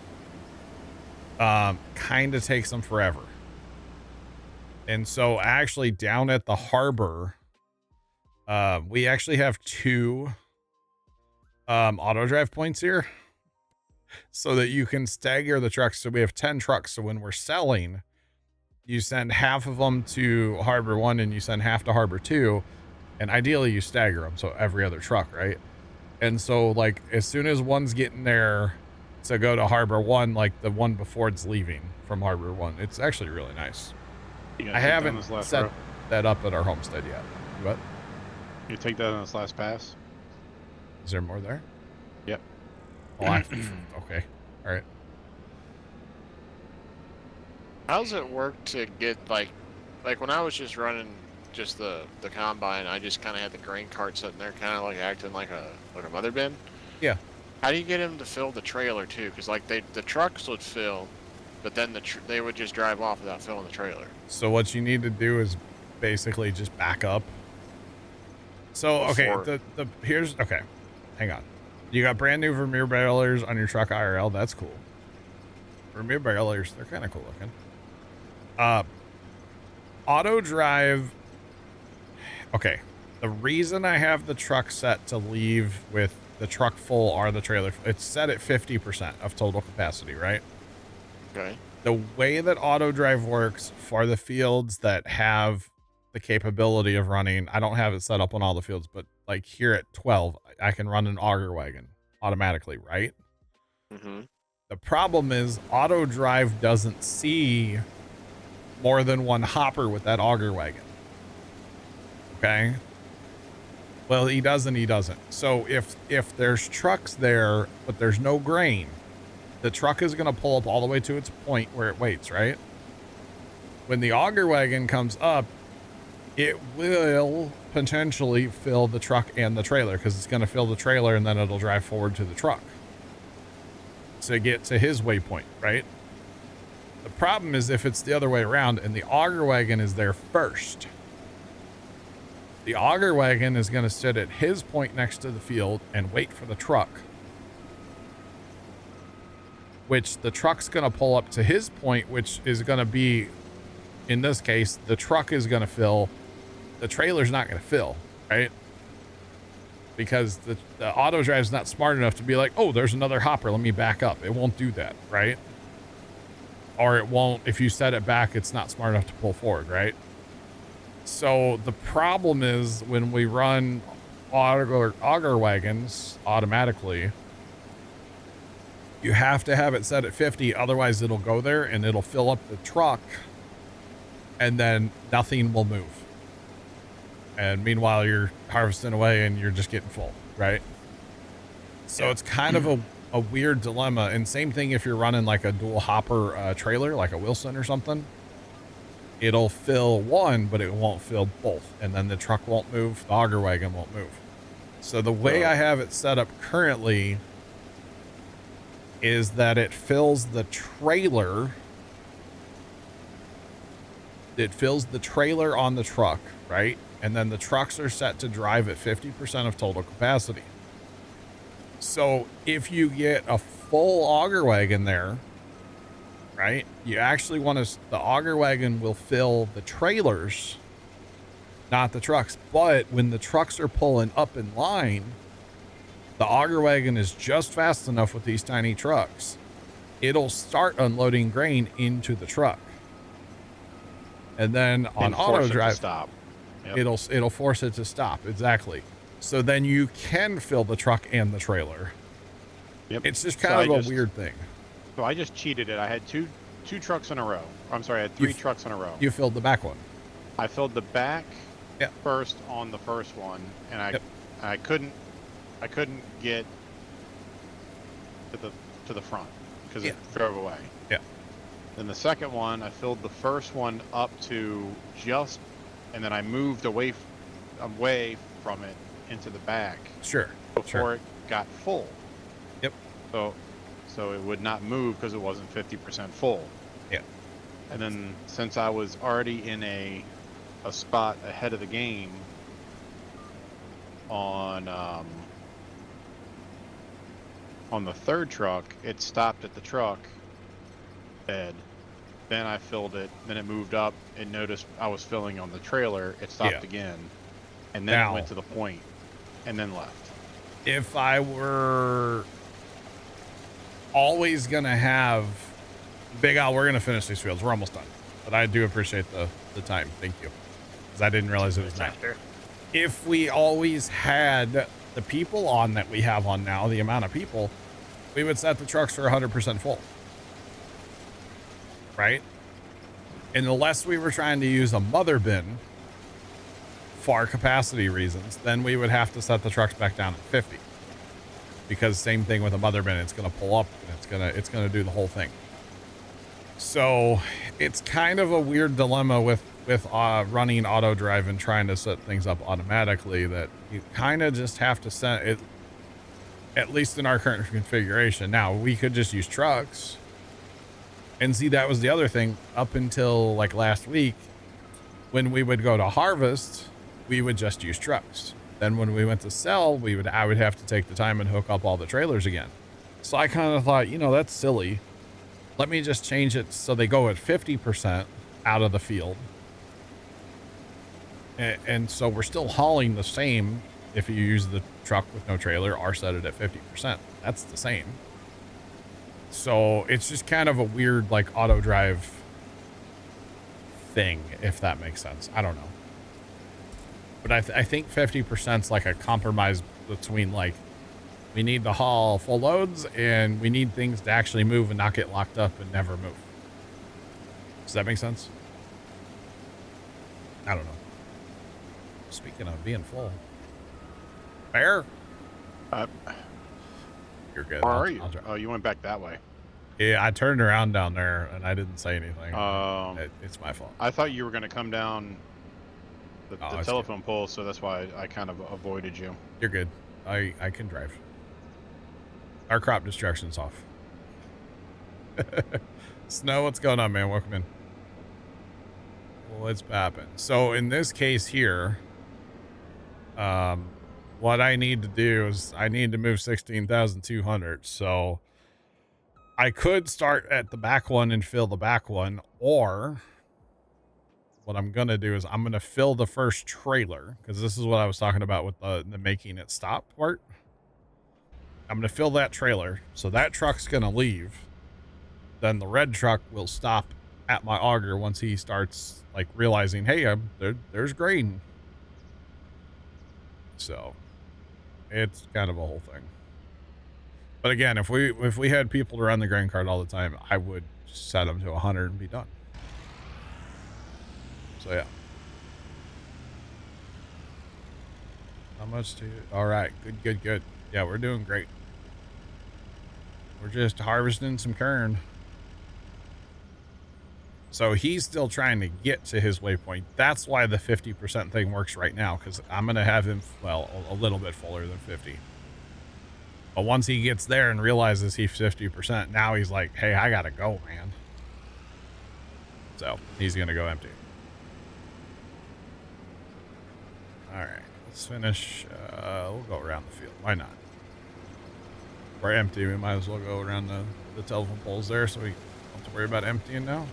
kind of takes them forever. And so actually down at the harbor, we actually have 2 auto drive points here so that you can stagger the trucks. So we have 10 trucks. So when we're selling, you send half of them to harbor 1 and you send half to harbor 2. And ideally you stagger them. So every other truck, right? And so like as soon as one's getting there to go to harbor 1, like the one before it's leaving from harbor 1, it's actually really nice. I haven't set that up at our homestead yet. What? You take that on this last pass? Is there more there? Yep. Oh, okay. All right. How's it work to get like when I was just running just the combine, I just kind of had the grain cart sitting there, kind of like acting like a mother bin. Yeah. How do you get him to fill the trailer too? Because like the trucks would fill, but then they would just drive off without filling the trailer. So what you need to do is basically just back up. So okay, here's okay. Hang on. You got brand new Vermeer barrelers on your truck IRL. That's cool. Vermeer barrelers, they're kind of cool looking. Auto drive. Okay. The reason I have the truck set to leave with the truck full or the trailer, it's set at 50% of total capacity, right? Okay. The way that auto drive works for the fields that have the capability of running, I don't have it set up on all the fields, but like here at 12, I can run an auger wagon automatically, right? Mm-hmm. The problem is auto drive doesn't see more than one hopper with that auger wagon. Okay. Well, he does and he doesn't. So if there's trucks there, but there's no grain, the truck is going to pull up all the way to its point where it waits, right? When the auger wagon comes up, it will potentially fill the truck and the trailer because it's going to fill the trailer and then it'll drive forward to the truck to get to his waypoint, right? The problem is if it's the other way around and the auger wagon is there first, the auger wagon is going to sit at his point next to the field and wait for the truck, which the truck's going to pull up to his point, which is going to be, in this case, the truck is going to fill, the trailer's not going to fill, right? Because the auto drive's not smart enough to be like, oh, there's another hopper, let me back up. It won't do that, right? Or it won't, if you set it back, it's not smart enough to pull forward, right? So the problem is when we run auger wagons automatically, you have to have it set at 50, otherwise it'll go there and it'll fill up the truck and then nothing will move. And meanwhile, you're harvesting away and you're just getting full, right? So it's kind of a weird dilemma. And same thing if you're running like a dual hopper trailer, like a Wilson or something. It'll fill one, but it won't fill both. And then the truck won't move, the auger wagon won't move. So the way I have it set up currently is that it fills the trailer. It fills the trailer on the truck, right? And then the trucks are set to drive at 50% of total capacity. So if you get a full auger wagon there, right, you actually want to, the auger wagon will fill the trailers, not the trucks. But when the trucks are pulling up in line, the auger wagon is just fast enough with these tiny trucks. It'll start unloading grain into the truck. And then on auto drive, stop. Yep. It'll force it to stop. Exactly. So then you can fill the truck and the trailer. Yep. It's just kind of a weird thing. So I just cheated it. I had two trucks in a row. I'm sorry, I had three trucks in a row. You filled the back one. I filled the back first on the first one, and I couldn't get to the front because it drove away. Yeah. Then the second one, I filled the first one up to just, and then I moved away from it into the back. Sure. Before it got full. Yep. So it would not move because it wasn't 50% full. Yeah. And then since I was already in a spot ahead of the game on the third truck, it stopped at the truck bed. Then I filled it. Then it moved up and noticed I was filling on the trailer. It stopped again, and then it went to the point, and then left. If I were always gonna have Big Al, we're gonna finish these fields. We're almost done, but I do appreciate the time. Thank you, because I didn't realize it was night. If we always had the people on that we have on now, the amount of people, we would set the trucks for 100% full, right? And unless we were trying to use a mother bin for capacity reasons, then we would have to set the trucks back down at 50, because same thing with a mother bin, it's going to pull up and it's going to do the whole thing. So it's kind of a weird dilemma with running auto drive and trying to set things up automatically, that you kind of just have to set it, at least in our current configuration. Now we could just use trucks, and see, that was the other thing up until like last week, when we would go to harvest, we would just use trucks. Then when we went to sell, I would have to take the time and hook up all the trailers again. So I kind of thought, that's silly. Let me just change it so they go at 50% out of the field. And so we're still hauling the same if you use the truck with no trailer, or set it at 50%. That's the same. So it's just kind of a weird, like, auto drive thing, if that makes sense. I don't know. But I think 50% is like a compromise between, like, we need to haul full loads and we need things to actually move and not get locked up and never move. Does that make sense? I don't know. Speaking of being full. Bear? You're good. Where are you? Oh, you went back that way. Yeah, I turned around down there and I didn't say anything. It's my fault. I thought you were going to come down the telephone pole, so that's why I kind of avoided you. You're good. I can drive. Our crop destruction's off. Snow, what's going on, man? Welcome in. What's poppin'? So in this case here, what I need to do is I need to move 16,200. So I could start at the back one and fill the back one, or what I'm going to do is I'm going to fill the first trailer, because this is what I was talking about with the making it stop part. I'm going to fill that trailer, so that truck's going to leave. Then the red truck will stop at my auger once he starts, like, realizing, hey, there's grain. So it's kind of a whole thing. But again, if we had people to run the grain cart all the time, I would set them to 100 and be done. So yeah. How much to? All right, good. Yeah, we're doing great. We're just harvesting some kern. So he's still trying to get to his waypoint. That's why the 50% thing works right now, because I'm going to have him, well, a little bit fuller than 50. But once he gets there and realizes he's 50%, now he's like, hey, I got to go, man. So he's going to go empty. All right, let's finish. We'll go around the field. Why not? We're empty. We might as well go around the telephone poles there, so we don't have to worry about emptying now.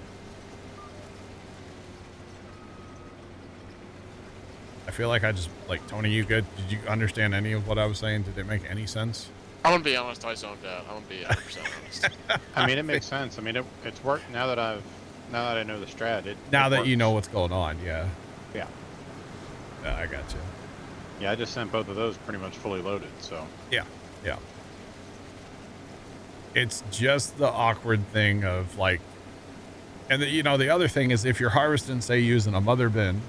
I feel like I just, like, Tony, you good? Did you understand any of what I was saying? Did it make any sense? I'm gonna be honest, I zoned out. I'm gonna be 100% honest. I mean, it makes sense. I mean, it's worked now that I know the strat. Now that works. you know what's going on, yeah. Yeah. I got you. Yeah, I just sent both of those pretty much fully loaded, so. Yeah. It's just the awkward thing of, like, and the other thing is, if you're harvesting, say, using a mother bin,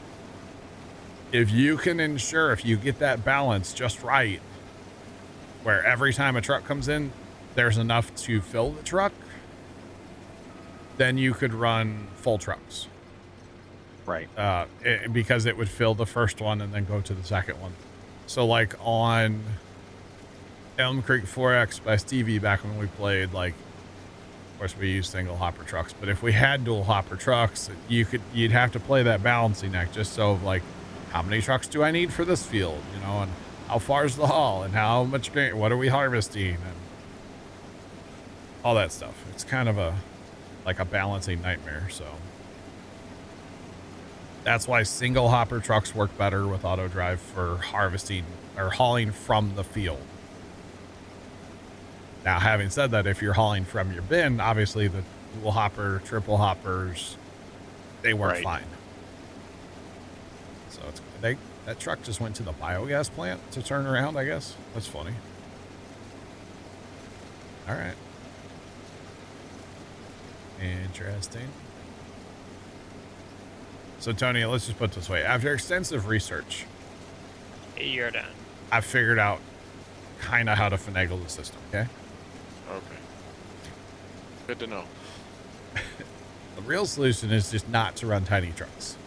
if you can ensure, if you get that balance just right, where every time a truck comes in, there's enough to fill the truck, then you could run full trucks. Right. Because it would fill the first one and then go to the second one. So, like, on Elm Creek 4X by Stevie back when we played, like, of course we use single hopper trucks, but if we had dual hopper trucks, you'd have to play that balancing act, just so, like, how many trucks do I need for this field, and how far is the haul, and how much grain, what are we harvesting, and all that stuff. It's kind of like a balancing nightmare. So that's why single hopper trucks work better with auto drive for harvesting or hauling from the field. Now, having said that, if you're hauling from your bin, obviously the dual hopper, triple hoppers, they work fine. So it's that truck just went to the biogas plant to turn around, I guess. That's funny. All right. Interesting. So, Tony, let's just put it this way. After extensive research, You're done. I figured out kind of how to finagle the system, okay? Okay. Good to know. The real solution is just not to run tiny trucks.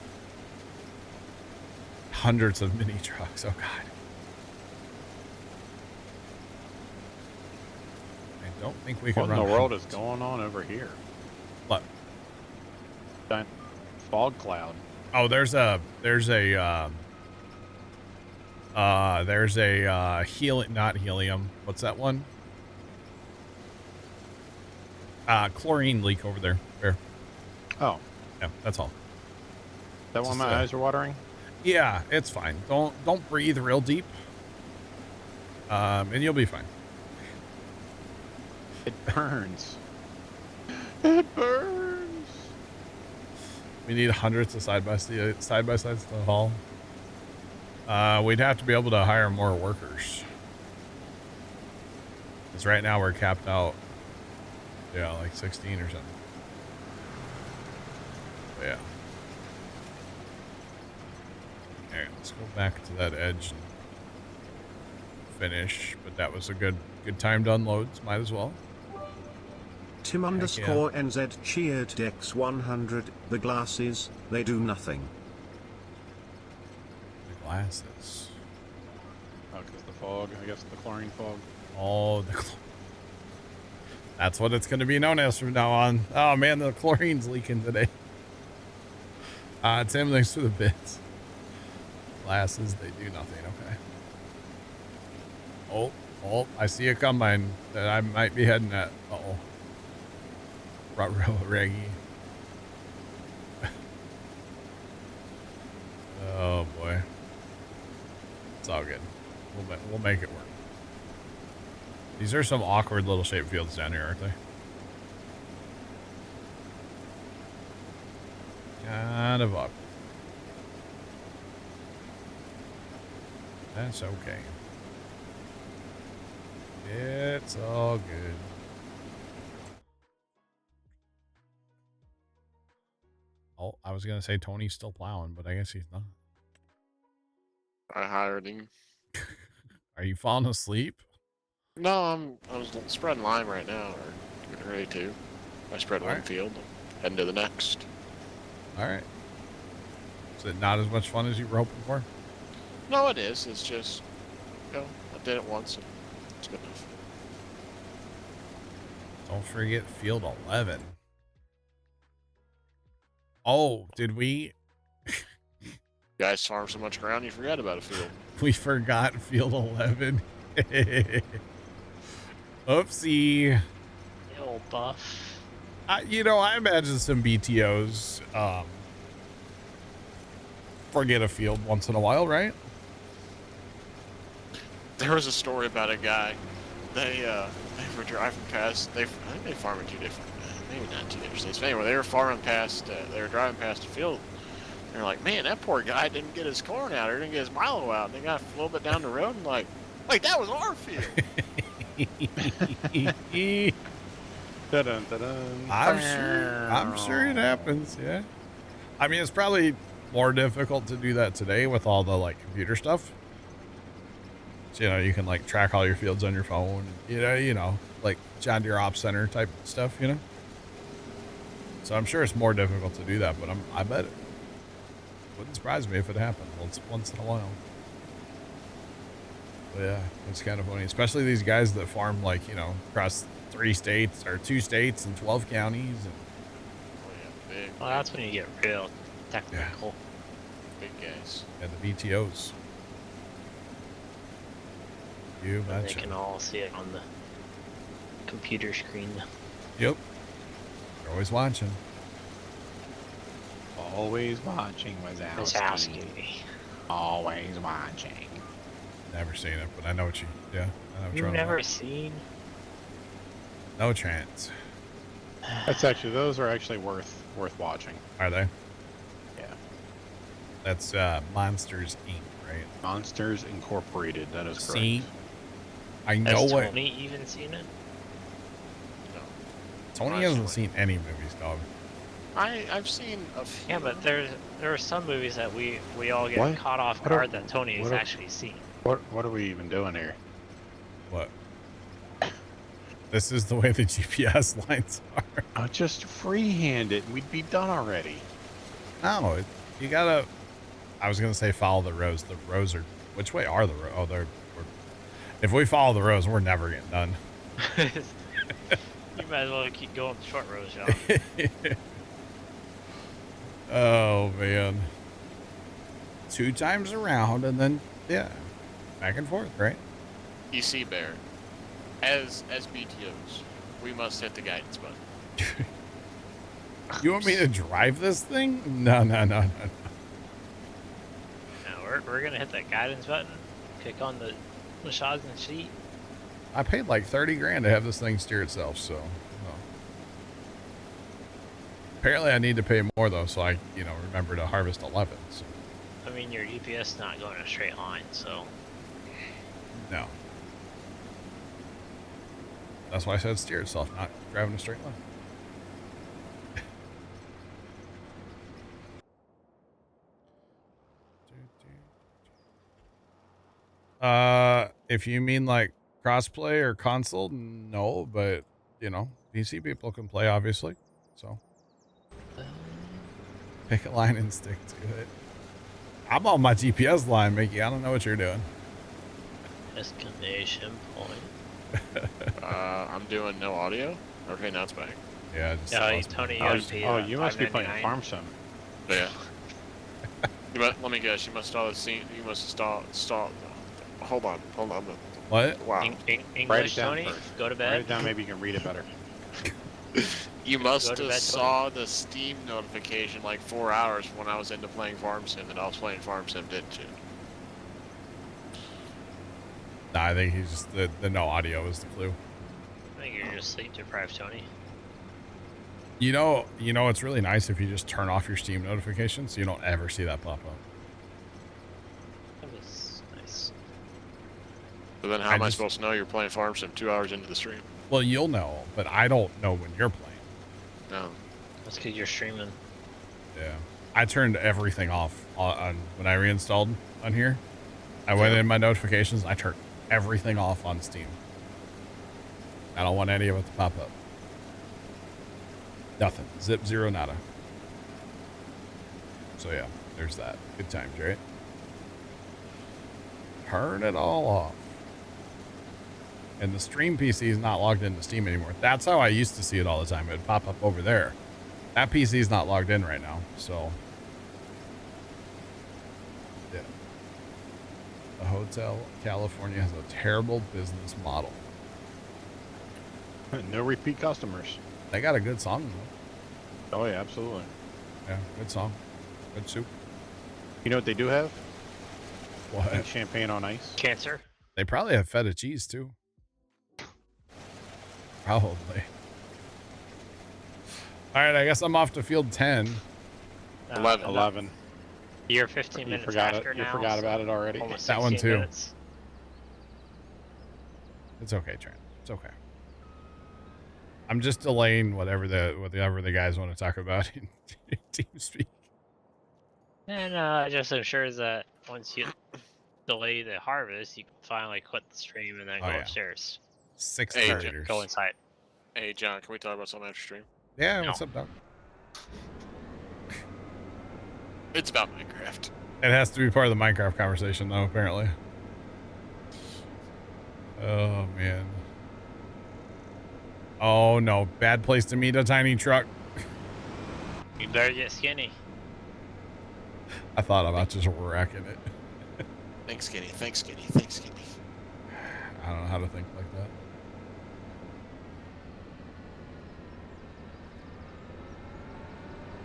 Hundreds of mini trucks. Oh, God. I don't think we can What run in the world hundreds. is going on over here? What? Giant fog cloud. Oh, there's a not helium. What's that one? Chlorine leak over there. There. Oh, Yeah, that's all. that one Just, my eyes are watering? Yeah, it's fine. Don't breathe real deep. And you'll be fine. It burns. It burns. We need hundreds of side by sides to haul. We'd have to be able to hire more workers. Because right now we're capped out. Yeah, like 16 or something. But yeah. Alright, let's go back to that edge and finish. But that was a good time to unload. Might as well. Tim Heck underscore NZ cheered Dex 100. The glasses, they do nothing. The glasses. Oh, because the fog. I guess the chlorine fog. Oh, that's what it's going to be known as from now on. Oh, man, the chlorine's leaking today. Tim, thanks for the bits. Glasses, they do nothing. Okay. Oh, I see a combine that I might be heading at. Uh-oh. Reggie. Oh, boy. It's all good. We'll make it work. These are some awkward little shaped fields down here, aren't they? Kind of awkward. That's okay. It's all good. Oh, I was going to say Tony's still plowing, but I guess he's not. I hired him. Are you falling asleep? No, I was spreading lime right now, or getting ready to. I spread one field, heading to the next. All right. Is it not as much fun as you were hoping for? No, it is. It's just, I did it once, and it's good enough. Don't forget field 11. Oh, did we? You guys farm so much ground, you forgot about a field. We forgot field 11. Oopsie. The old buff. I imagine some BTOs forget a field once in a while, right? There was a story about a guy. They were driving past. I think they farmed in 2 different, maybe not 2 different states. But anyway, they were farming past. They were driving past a field. And they're like, man, that poor guy didn't get his corn out or didn't get his Milo out. And they got a little bit down the road and like that was our field. Dun, dun, dun. I'm sure it happens. Yeah. I mean, it's probably more difficult to do that today with all the computer stuff. So, you can track all your fields on your phone, like John Deere Ops Center type stuff, So I'm sure it's more difficult to do that, but I bet it wouldn't surprise me if it happened once in a while. But yeah, it's kind of funny, especially these guys that farm across 3 states or 2 states and 12 counties. And Big, Well, that's when you get real technical. big guys. yeah, the BTOs. You And they betcha. can all see it on the computer screen. Yep. You're always watching. Always watching Wazowski. Wazowski. Always watching. Never seen it, but I know what you. Yeah, I know what You've you're on never about. seen? No chance. That's actually, those are actually worth watching. Are they? Yeah. That's Monsters Inc., right? Monsters Incorporated. That is correct. See? I know Has what. Tony even seen it? Tony hasn't seen any movies, dog. I've seen a few. Yeah, but there are some movies that we all get What? caught off What are- guard that Tony has what are- actually seen. What are we even doing here? What? This is the way the GPS lines are. I'll just freehand it and we'd be done already. No, you gotta. I was gonna say follow the rows. The rows are. Which way are the rows? Oh, if we follow the rows, we're never getting done. You might as well keep going the short rows, y'all. Oh man. 2 times around and then yeah, back and forth, right? EC Bear. As BTOs, we must hit the guidance button. You want me to drive this thing? No. Now we're gonna hit that guidance button, click on the shots and sheet. I paid like 30 grand to have this thing steer itself, so. No. Apparently, I need to pay more though, so I, remember to harvest 11. So. I mean, your GPS is not going in a straight line, so. No. That's why I said steer itself, not driving a straight line. If you mean like crossplay or console, no, but PC people can play obviously. So pick a line and stick to it. I'm on my GPS line, Mickey. I don't know what you're doing. Exclamation point. I'm doing no audio. Okay, now it's back. Yeah, just Yeah, lost me. Tony, you Oh, gotta pay you must be playing $5.99. Farm Sim. Yeah. Let me guess. You must install the scene. You must install. Hold on. What? Wow. Write English, it down Tony, first. go to Write bed. it down. Maybe you can read it better. You must Go to have bed, saw the Steam notification like 4 hours when I was into playing Farm Sim, and I was playing Farm Sim, didn't you? Nah, I think he's just the no audio is the clue. I think you're just sleep deprived, Tony. You know, it's really nice if you just turn off your Steam notifications so you don't ever see that pop up. That was nice. But then how am I supposed to know you're playing Farm Sim 2 hours into the stream? Well, you'll know, but I don't know when you're playing. No. That's because you're streaming. Yeah. I turned everything off on when I reinstalled on here. I went in my notifications. I turned everything off on Steam. I don't want any of it to pop up. Nothing. Zip, zero, nada. So yeah, there's that. Good times, right? Turn it all off. And the stream PC is not logged into Steam anymore. That's how I used to see it all the time. It would pop up over there. That PC is not logged in right now, so yeah. The Hotel California has a terrible business model. No repeat customers. They got a good song though. Oh yeah, absolutely. Yeah, good song. Good soup. You know what they do have? What? Champagne on ice. Cancer? They probably have feta cheese too. Probably. All right, I guess I'm off to field 10. 11. You're 15 You minutes forgot after it. now. You forgot so about it already. almost That one 16 too. minutes. It's okay, Trent. It's okay. I'm just delaying whatever the guys want to talk about in TeamSpeak. And it just ensures that once you delay the harvest, you can finally quit the stream and then Oh, go yeah. upstairs. 6 Hey, traders. Go inside. Hey, John, can we talk about something after stream? Yeah, No. what's up, Doc? It's about Minecraft. It has to be part of the Minecraft conversation, though, apparently. Oh, man. Oh, no. Bad place to meet a tiny truck. You better get skinny. I thought about just wrecking it. Thanks, Skinny. I don't know how to think like that.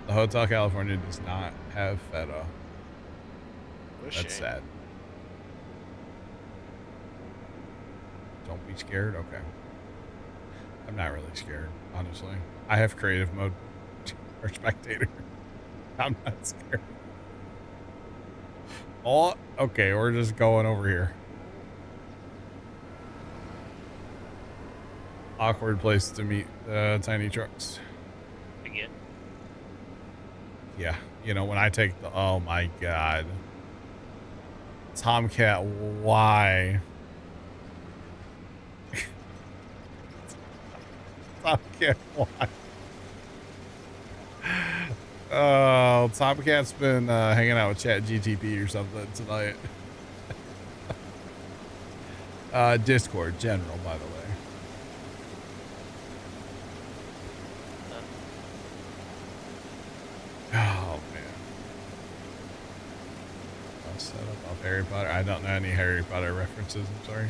The Hotel California does not have feta. What a That's shame. sad. Don't be scared. Okay. I'm not really scared, honestly. I have creative mode or spectator. I'm not scared. Oh, okay. We're just going over here. Awkward place to meet tiny trucks. Again. Yeah. You know, when I take the... Oh, my God. Tomcat, why? Tomcat, why? Oh, Tomcat's been hanging out with ChatGTP or something tonight. Discord, general, by the way. Oh, man. I'll set up off Harry Potter. I don't know any Harry Potter references, I'm sorry.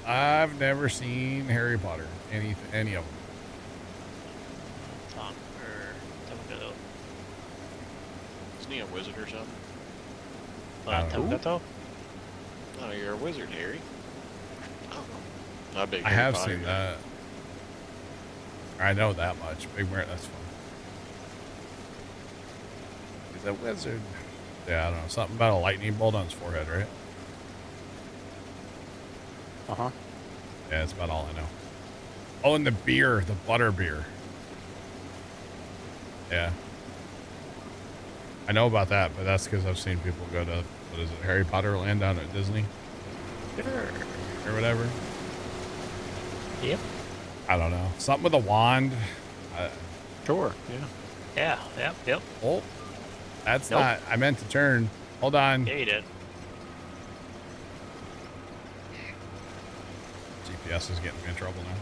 I've never seen Harry Potter. Any of them. Tom Gato. Isn't he a wizard or something? Tom Gato? Oh, you're a wizard, Harry. Oh. Not a big I Harry have Potter seen guy. that. I know that much. Big Merritt, that's fun. He's a wizard. Yeah, I don't know. Something about a lightning bolt on his forehead, right? Uh-huh. Yeah, that's about all I know. Oh, and the beer, the butter beer. Yeah. I know about that, but that's because I've seen people go to, what is it, Harry Potter Land down at Disney? Or whatever. Yep. I don't know. Something with a wand. Sure, yeah. Yeah, yep. Oh, that's Nope. not, I meant to turn. Hold on. Yeah, you did. GPS is getting me in trouble now.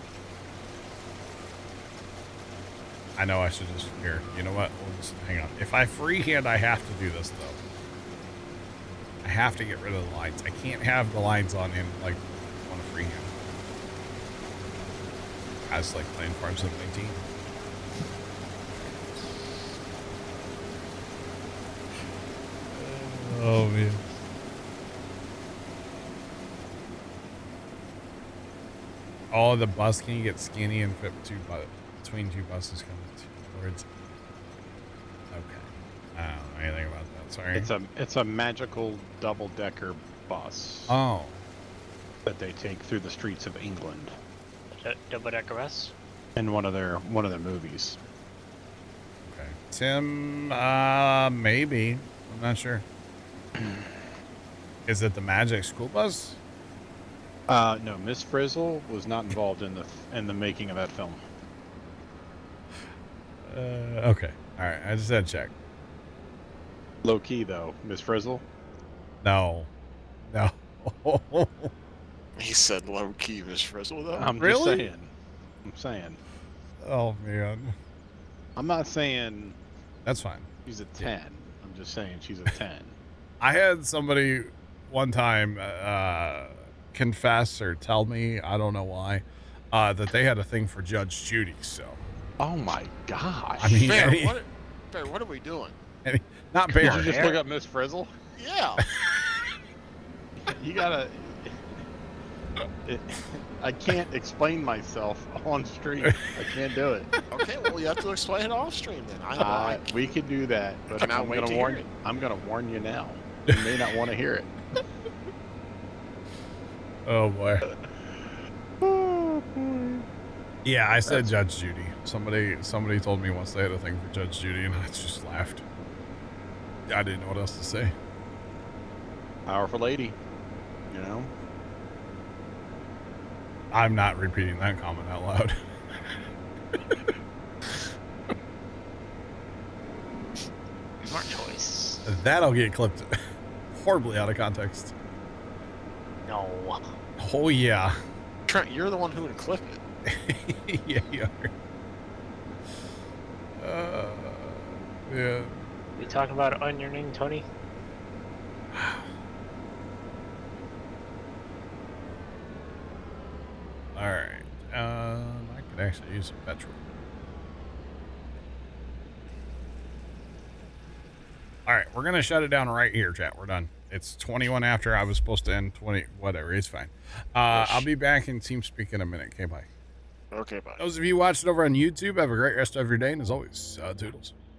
I know I should just, here, you know what? We'll just, hang on. If I freehand, I have to do this, though. I have to get rid of the lines. I can't have the lines on in, like, on a freehand. I was like playing Farm Sim 19. Oh, man. Oh, the bus, can you get skinny and fit between two buses coming towards? Okay. I don't know anything about that. Sorry. It's a magical double-decker bus Oh. that they take through the streets of England Double decker bus? in one of their movies. Okay. Tim, maybe. I'm not sure. Is it the Magic School Bus? No, Miss Frizzle was not involved in the making of that film. Okay. All right. I just had to check. Low key though, Miss Frizzle. No. No. He said low key, Miss Frizzle, though. I'm Really? just saying. I'm saying. Oh, man. I'm not saying That's fine. she's a 10. I'm just saying she's a 10. I had somebody one time confess or tell me, I don't know why, that they had a thing for Judge Judy. So, Oh my gosh. I mean, Bear, any- what are we doing? not Did Bear. you just look up Miss Frizzle? Yeah. You gotta. I can't explain myself on stream. I can't do it. Okay, well, you have to explain it off stream then. I We could do that, but Cannot I'm wait gonna to warn hear it. I'm gonna warn you now. You may not want to hear it. Oh boy. Yeah, I said Judge Judy. Somebody told me once they had a thing for Judge Judy, and I just laughed. I didn't know what else to say. Powerful lady, you know. I'm not repeating that comment out loud. Smart choice. That'll get clipped horribly out of context. No. Oh yeah. Trent, you're the one who would clip it. Yeah, you are. Yeah. We talking about onion, Tony? All right. I could actually use some petrol. All right, we're gonna shut it down right here, chat. We're done. It's 21 after. I was supposed to end 20. Whatever. It's fine. I'll be back in TeamSpeak in a minute. Okay, bye. Okay, bye. Those of you watching over on YouTube, have a great rest of your day, and as always, toodles.